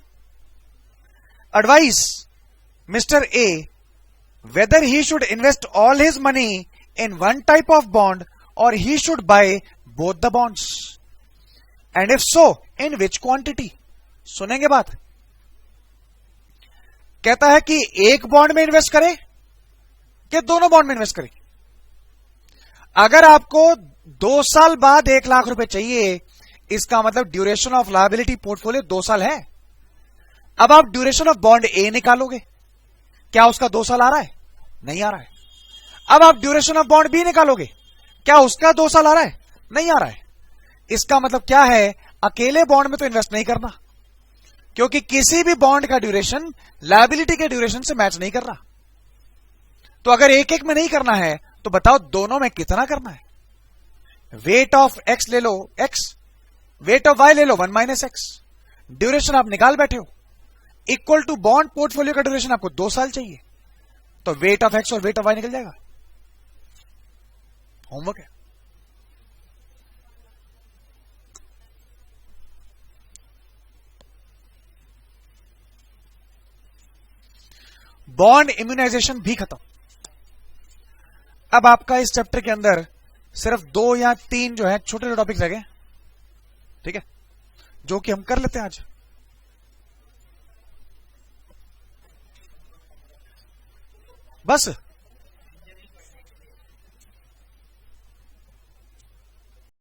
Advise Mister A whether he should invest all his money in one type of bond और he should buy both the bonds, and if so in which quantity. सुनेंगे बात। कहता है कि एक बॉन्ड में इन्वेस्ट करे कि दोनों बॉन्ड में इन्वेस्ट करे। अगर आपको 2 साल बाद 1 लाख रुपए चाहिए, इसका मतलब ड्यूरेशन ऑफ लायबिलिटी पोर्टफोलियो 2 साल है। अब आप ड्यूरेशन ऑफ बॉन्ड ए निकालोगे, क्या उसका 2 साल आ रहा है? नहीं आ रहा है। अब आप ड्यूरेशन ऑफ बॉन्ड बी निकालोगे, क्या उसका 2 साल आ रहा है? नहीं आ रहा है। इसका मतलब क्या है? अकेले बॉन्ड में तो इन्वेस्ट नहीं करना, क्योंकि किसी भी बॉन्ड का ड्यूरेशन लायबिलिटी के ड्यूरेशन से मैच नहीं कर रहा। तो अगर एक एक में नहीं करना है तो बताओ दोनों में कितना करना है? वेट ऑफ एक्स ले लो एक्स, वेट ऑफ वाई ले लो 1 माइनस एक्स। ड्यूरेशन आप निकाल बैठे हो, इक्वल टू बॉन्ड पोर्टफोलियो का ड्यूरेशन आपको 2 साल चाहिए, तो वेट ऑफ एक्स और वेट ऑफ वाई निकल जाएगा। होमवर्क है। बॉन्ड इम्यूनाइजेशन भी खत्म। अब आपका इस चैप्टर के अंदर सिर्फ 2 या 3 जो है छोटे छोटे टॉपिक्स रह गए, ठीक है, जो कि हम कर लेते हैं आज। बस